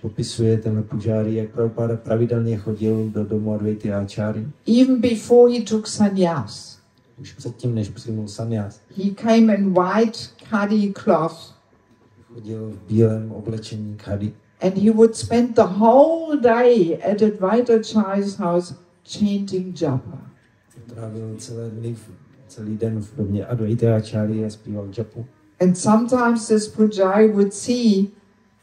popisuje tenhle pujari, jak Prabhupáda pravidelně chodil do domu Advaity Acharya. Even before he took sannyas. Už předtím, než přijmul sannyas. He came in white khadi cloth. Chodil v bílém oblečení khadi. And he would spend the whole day at Advaita Acharya's house chanting japa. Trávil celý den v domě Advaity Acharya a zpíval japu. And sometimes this pujari would see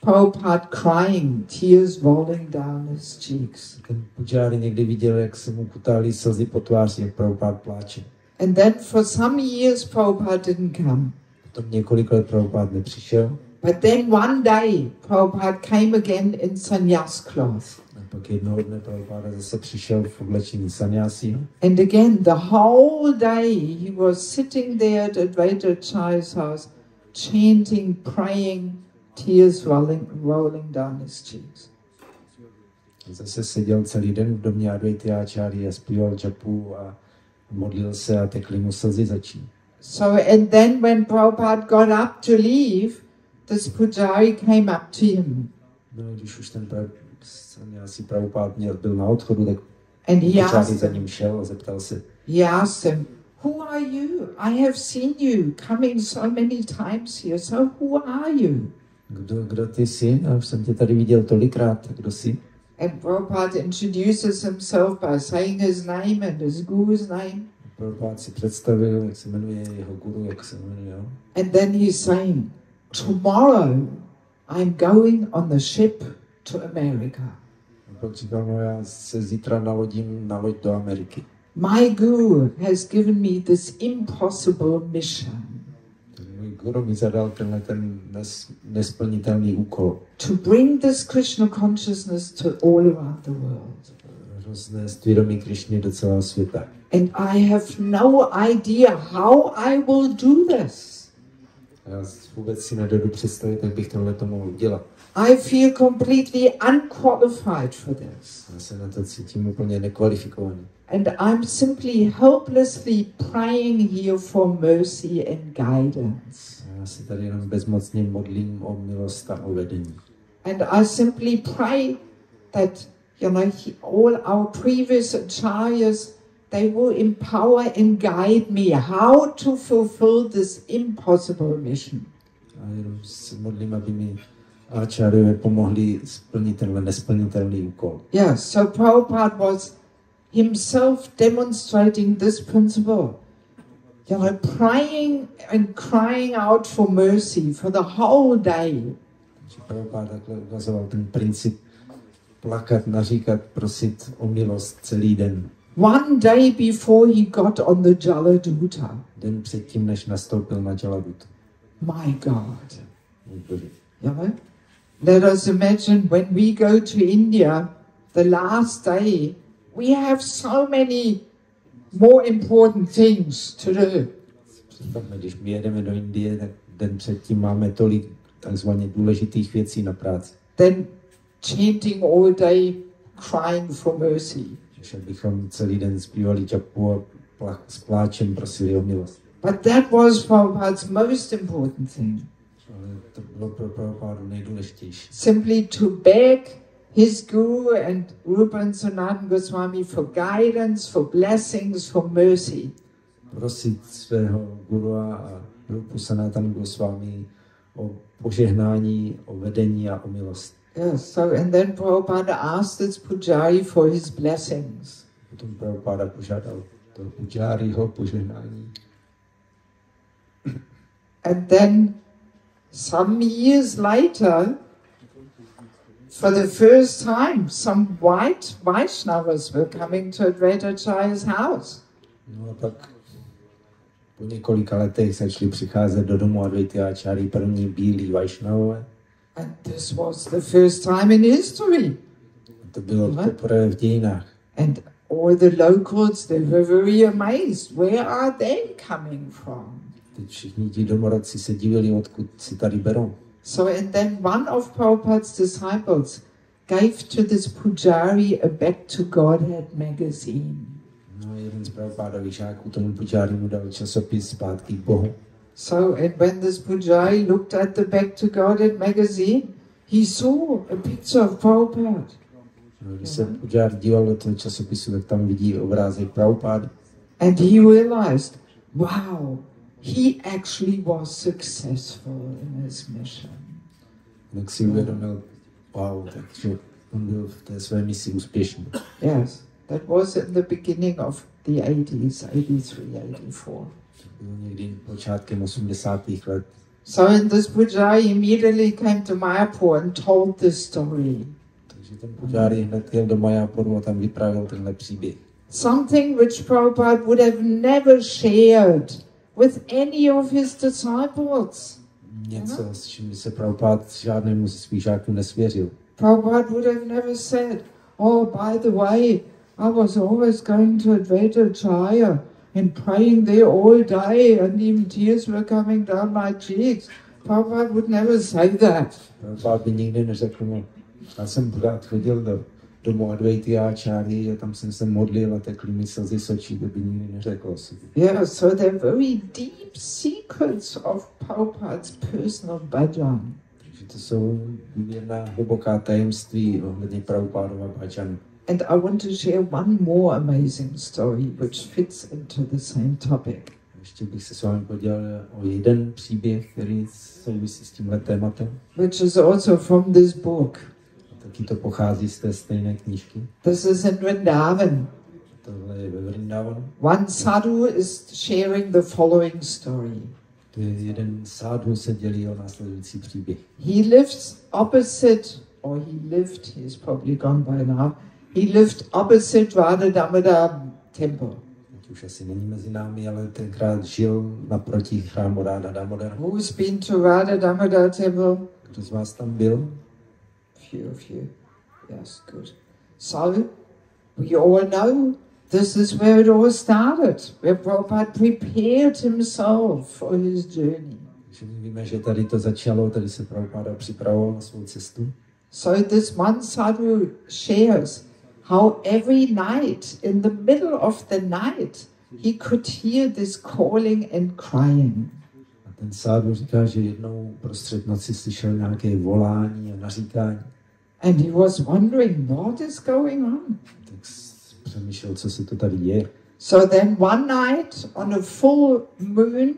Prabhupada crying, tears rolling down his cheeks. Ten pujari někdy viděl, jak se mu kutálí slzy po tváři, jak Prabhupada pláče. And then for some years Prabhupada didn't come. Potom několik let Prabhupada nepřišel. But then one day Prabhupada came again in sannyas cloth. A pak jednoho dne Prabhupada zase přišel v oblečení sannyásí. And again the whole day he was sitting there at Advaita Acharya's house, chanting, praying, tears rolling down his cheeks. Zase seděl celý den v domě Advaity Acharya a zpíval japu a modlil se a tekly mu slzy z očí. So and then when Prabhupada got up to leave, this pujari came up to him. No, když už ten sannyásí Prabhupád byl na odchodu, tak pujari za ním šel a zeptal se. He asked him, "Who are you? I have seen you coming so many times here. So who are you?" Kdo ty jsi? Já už jsem tě tady viděl tolikrát. Kdo jsi? And Prabhupada introduces himself by saying his name and his guru's name. Prabhupada si představil, jak se jmenuje jeho guru, jak se jmenuje. And then he's saying, "Tomorrow I'm going on the ship to America. A pak říkal, no já se zítra nalodím na loď do Ameriky. My guru has given me this impossible mission. Můj guru mi zadal ten nesplnitelný úkol. To bring this Krishna consciousness to all around the world. Roznést vědomí Krišny do celého světa. And I have no idea how I will do this. Já vůbec si nedovedu představit, jak bych tohle to mohl udělat. I feel completely unqualified for this. Já se na to cítím úplně nekvalifikovaný. And I'm simply helplessly praying here for mercy and guidance. Já se tady jenom bezmocně modlím o milost a o vedení. And I simply pray that, all our previous acharyas, they will empower and guide me how to fulfill this impossible mission. A jenom se modlím, aby mi acharyové pomohli splnit tenhle nesplnitelný úkol. Yes, so Prabhupada was himself demonstrating this principle. Praying and crying out for mercy for the whole day. Prabhupada takhle ukazoval ten princip plakat, naříkat, prosit o milost celý den. One day before he got on the Jaladuta. Den předtím, než nastoupil na Jaladutu. My God. Let us imagine when we go to India, the last day, we have so many more important things to do. Představme, když my jedeme do Indie, tak den předtím máme tolik takzvaně důležitých věcí na práci. Then chanting all day, crying for mercy. Že bychom celý den zpívali japu a s pláčem prosili o milost. But that was Prabhupada's most important thing. Ale to bylo pro Prabhupádu nejdůležitější. Simply to beg his guru and Rupa and Sanatana Goswami for guidance, for blessings, for mercy. Prosit svého guru a Rupu Sanatana Goswami o požehnání, o vedení a o milost. Yes, so and then Prabhupada asked this pujari for his blessings. Potom Prabhupada požádal toho pujariho požehnání. And then some years later, for the first time, some white Vaishnavas were coming to Advaitacharya's house. No a pak po několika letech začali přicházet do domu Advaitacharyi první bílí Vaishnavové. And this was the first time in history. To bylo poprvé v dějinách. And all the locals, they were very amazed. Where are they coming from? Teď všichni ti domorodci se divili, odkud si tady berou. So and then one of Prabhupada's disciples gave to this pujari a Back to Godhead magazine. No, jeden z Prabhupádových žáků tomu pujari mu dal časopis Zpátky k Bohu. So and when this pujari looked at the Back to Godhead magazine, he saw a picture of Prabhupada. No, když se pujari díval do toho časopisu, tak tam vidí obrázek Prabhupády. And he realized, wow, he actually was successful in his mission. Tak si uvědomil, wow, takže on byl v té své misi úspěšný. Yes, that was in the beginning of the 80s, 83, 84. To bylo někdy počátkem 80. let. So and this pujari immediately came to Mayapur and told this story. Takže ten pujari hned jel do Mayapuru a tam vyprávěl tenhle příběh. Something which Prabhupada would have never shared with any of his disciples. Něco, s čím by se Prabhupád žádnému ze svých žáků nesvěřil. Prabhupada would have never said, oh, by the way, I was always going to Advaitacharya and praying there all day and even tears were coming down my cheeks. Prabhupada would never say that. Prabhupád by nikdy neřekl, no, já jsem pořád chodil do domu Advaitacharyi a tam jsem se modlil a tekly mi slzy z očí, to by nikdy neřekl si. Yeah, so they're very deep secrets of Prabhupada's personal bhajan. Takže to jsou důvěrná, hluboká tajemství ohledně Prabhupádova bhajanu. And I want to share one more amazing story which fits into the same topic. Ještě bych se s vámi podělil o jeden příběh, který souvisí s tímhle tématem. Which is also from this book. Taky to pochází z té stejné knížky. This is in Vrindavan. Tohle je ve Vrindavanu. One sadhu is sharing the following story. To je jeden sadhu se dělí o následující příběh. He lives opposite, or he lived, he's probably gone by now, he lived opposite Radha Damodar temple. Teď už asi není mezi námi, ale tenkrát žil naproti chrámu Radha Damodara. Who's been to Radha Damodar temple? Kdo z vás tam byl? Few of you. Yes, good. So, we all know this is where it all started, where Prabhupada prepared himself for his journey. Víme, že tady to začalo, tady se Prabhupáda připravoval na svou cestu. So this one sadhu shares how every night, in the middle of the night, he could hear this calling and crying. A ten sadhu říká, že jednou prostřed noci slyšel nějaké volání a naříkání. And he was wondering, what is going on? Tak přemýšlel, co se to tady děje. So then one night, on a full moon,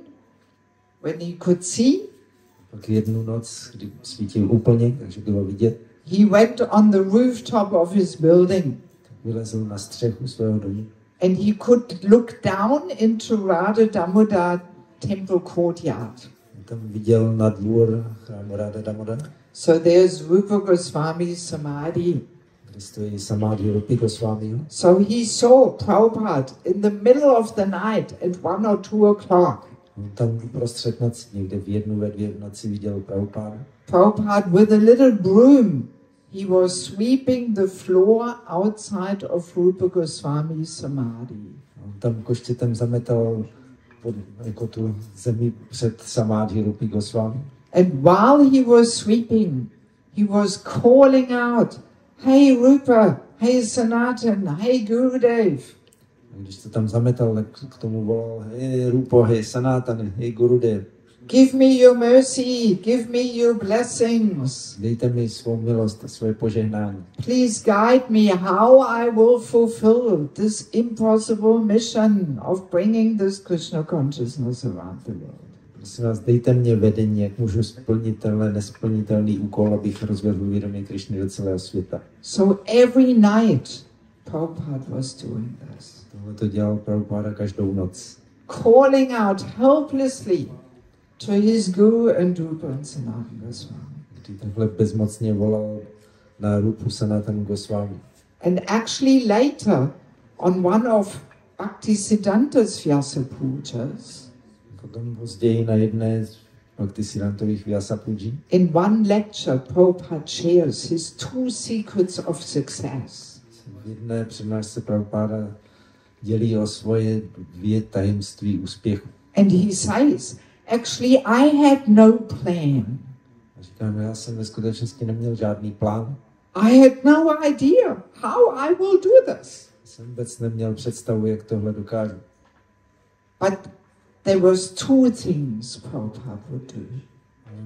when he could see, Pak jednu noc, kdy svítil úplně, takže bylo vidět, he went on the rooftop of his building. vylezl na střechu svého domu. And he could look down into Radha Damodar temple courtyard. Tam viděl na dvůr chrámu Radha Damodara. So there's Rupa Goswami's samadhi. Kde stojí samadhi Rupy Goswamiho. So he saw Prabhupada in the middle of the night at 1 or 2 o'clock. On tam uprostřed noci, někde v 1, ve 2 v noci viděl Prabhupádu. Prabhupada with a little broom, he was sweeping the floor outside of Rupa Goswami's samadhi. On tam koštětem zametal jako tu zemi před Samádhi Rupi Goswami. And while he was sweeping, he was calling out, "Hey Rupa, hey Sanatan, hey Gurudev." Když to tam zametal, tak k tomu volal, hej Rupo, hej Sanatan, hej Gurudev. Give me your mercy, give me your blessings. Dejte mi svou milost a svoje požehnání. Please guide me how I will fulfill this impossible mission of bringing this Krishna consciousness around the world. Prosím vás, dejte mě vedení, jak můžu splnit tenhle nesplnitelný úkol, abych rozvedl vědomí Krišny do celého světa. So every night, Prabhupada was doing this. Tohle to dělal Prabhupáda každou noc. Calling out helplessly to his guru and Rupa and Sanatana Goswami. Kdy takhle bezmocně volal na Rupu Sanatana Goswami. And actually later, on one of Bhaktisiddhanta's Vjása-púdžas, Potom později na jedné z Bhaktisiddhantových Vjása-púdží, in one lecture, Prabhupada shares his 2 secrets of success. v jedné přednášce Prabhupáda dělí o svoje 2 tajemství úspěchu. And he says, actually, I had no plan. A říkám, já jsem ve skutečnosti neměl žádný plán. I had no idea how I will do this. Jsem vůbec neměl představu, jak tohle dokážu. But there was 2 things Prabhupada would do.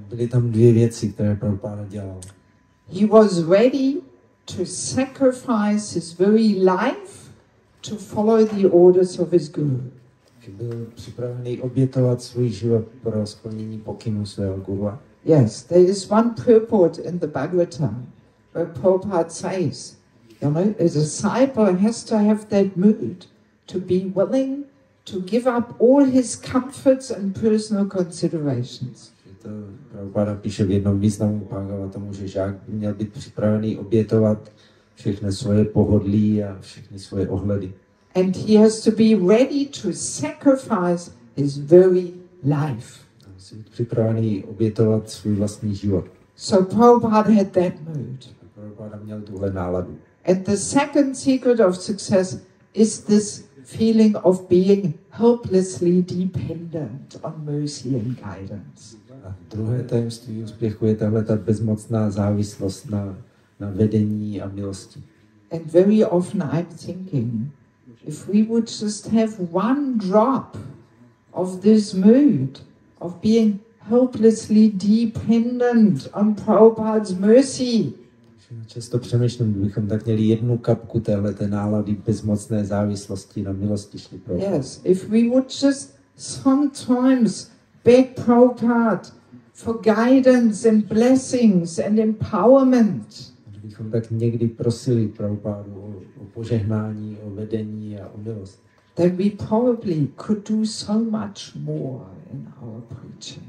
Byly tam 2 věci, které Prabhupáda dělal. He was ready to sacrifice his very life to follow the orders of his guru. Byl připravený obětovat svůj život pro splnění pokynů svého guru. Yes, there is one purport in the Bhagavatam where Prabhupada says, you know, a disciple has to have that mood to be willing to give up all his comforts and personal considerations. To Prabhupáda píše v jednom významu Bhagavatamu, že žák by měl být připravený obětovat všechny svoje pohodlí a všechny svoje ohledy. And he has to be ready to sacrifice his very life. Musí být připravený obětovat svůj vlastní život. So Prabhupada had that mood. Prabhupáda měl tuhle náladu. And the second secret of success is this feeling of being helplessly dependent on mercy and guidance. A druhé tajemství úspěchu je tahle ta bezmocná závislost na vedení a milosti. And very often I'm thinking, if we would just have one drop of this mood of being helplessly dependent on Prabhupada's mercy. Často přemýšlím, kdybychom tak měli 1 kapku téhleté nálady bezmocné závislosti na milosti Šrí Prabhupády. Yes, if we would just sometimes beg Prabhupada for guidance and blessings and empowerment. Kdybychom tak někdy prosili Prabhupádu o požehnání, o vedení a o milost. Then we probably could do so much more in our preaching.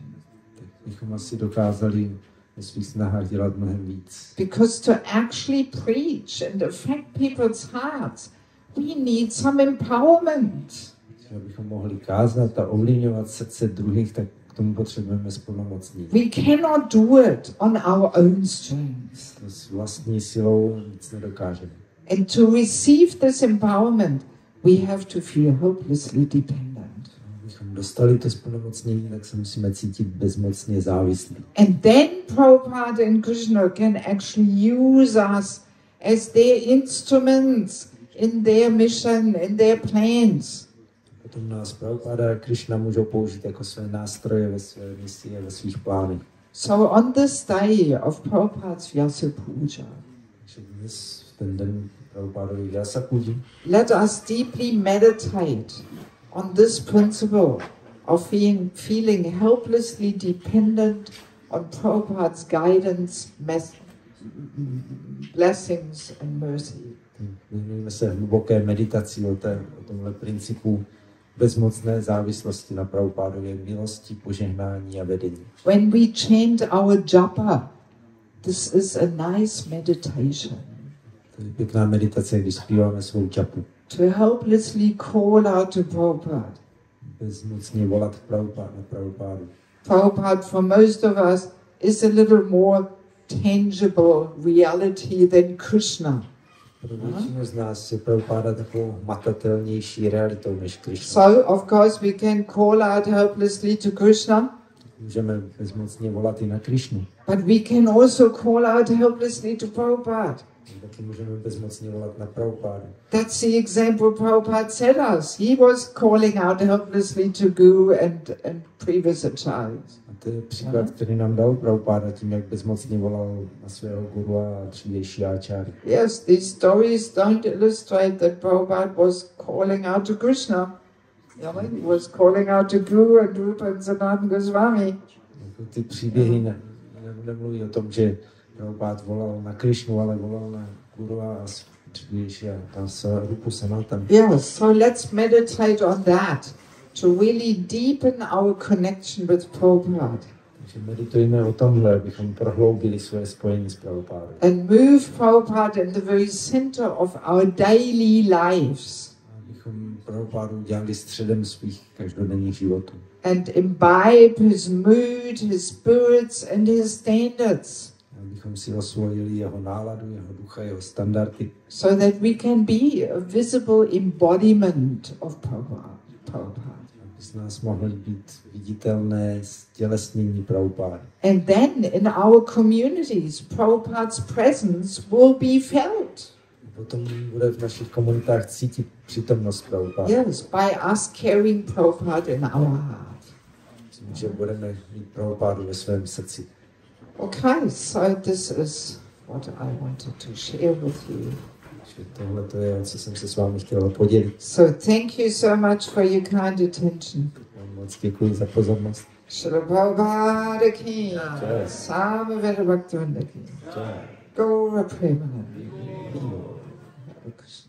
Tak bychom asi dokázali ve svých snahách dělat mnohem víc. Because to actually preach and affect people's hearts, we need some empowerment. Abychom mohli kázat a ovlivňovat srdce druhých, tak k tomu potřebujeme splnomocnění. We cannot do it on our own strength. S vlastní silou nic nedokážeme. And to receive this empowerment, we have to feel hopelessly dependent. Abychom dostali to splnomocnění, tak se musíme cítit bezmocně závislí. And then Prabhupada and Krishna can actually use us as their instruments in their mission, in their plans. Potom nás Prabhupáda a Krišna můžou použít jako své nástroje ve své misi a ve svých plánech. So on this day of Prabhupada's Vjása-púdžá, Dnes, v ten den Prabhupádovy Vjása-púdži, let us deeply meditate on this principle of feeling helplessly dependent on Prabhupada's guidance, blessings and mercy. Věnujeme se hluboké meditaci o tomhle principu bezmocné závislosti na Prabhupádově milosti, požehnání a vedení. When we chant our japa, this is a nice meditation. To je pěkná meditace, když zpíváme svou japu. To helplessly call out to Prabhupada. Bezmocně volat na Prabhupádu. Prabhupada, for most of us, is a little more tangible reality than Krishna. Pro většinu z nás je Prabhupáda takovou matatelnější realitou než Krišna. So, of course, we can call out helplessly to Krishna. Můžeme bezmocně volat i na Krišnu. But we can also call out helplessly to Prabhupada. Taky můžeme bezmocně volat na Prabhupádu. That's the example Prabhupada set us. He was calling out helplessly to Guru and previous acharyas. A to je příklad, který nám dal Prabhupáda tím, jak bezmocně volal na svého guru a dřívější áčáry. Yes, these stories don't illustrate that Prabhupada was calling out to Krishna. He was calling out to Guru and Rupa and Sanatana Goswami. Ty příběhy nemluví o tom, že Prabhupád volal na Krišnu, ale volal na Guru a dřívější a Rupu Sanatana. Yes, so let's meditate on that to really deepen our connection with Prabhupada. Takže meditujeme o tomhle, abychom prohloubili své spojení s Prabhupádou. And move Prabhupada in the very center of our daily lives. Abychom Prabhupádu dělali středem svých každodenních životů. And imbibe his mood, his spirits and his standards. Abychom si osvojili jeho náladu, jeho ducha, jeho standardy. So that we can be a visible embodiment of Prabhupada. Aby z nás mohly být viditelné stělesnění Prabhupády. And then in our communities, Prabhupada's presence will be felt. Potom bude v našich komunitách cítit přítomnost Prabhupády. Yes, by us carrying Prabhupada in our heart. Že budeme mít Prabhupádu ve svém srdci. Okay, so this is what I wanted to share with you. Tohle to je, co jsem se s vámi chtěla podělit. So thank you so much for your kind attention. Moc děkuji za pozornost. Shri Prabhupada ki, Samaveta Bhaktivinoda ki, Gaura Premanandi. Hare Krishna.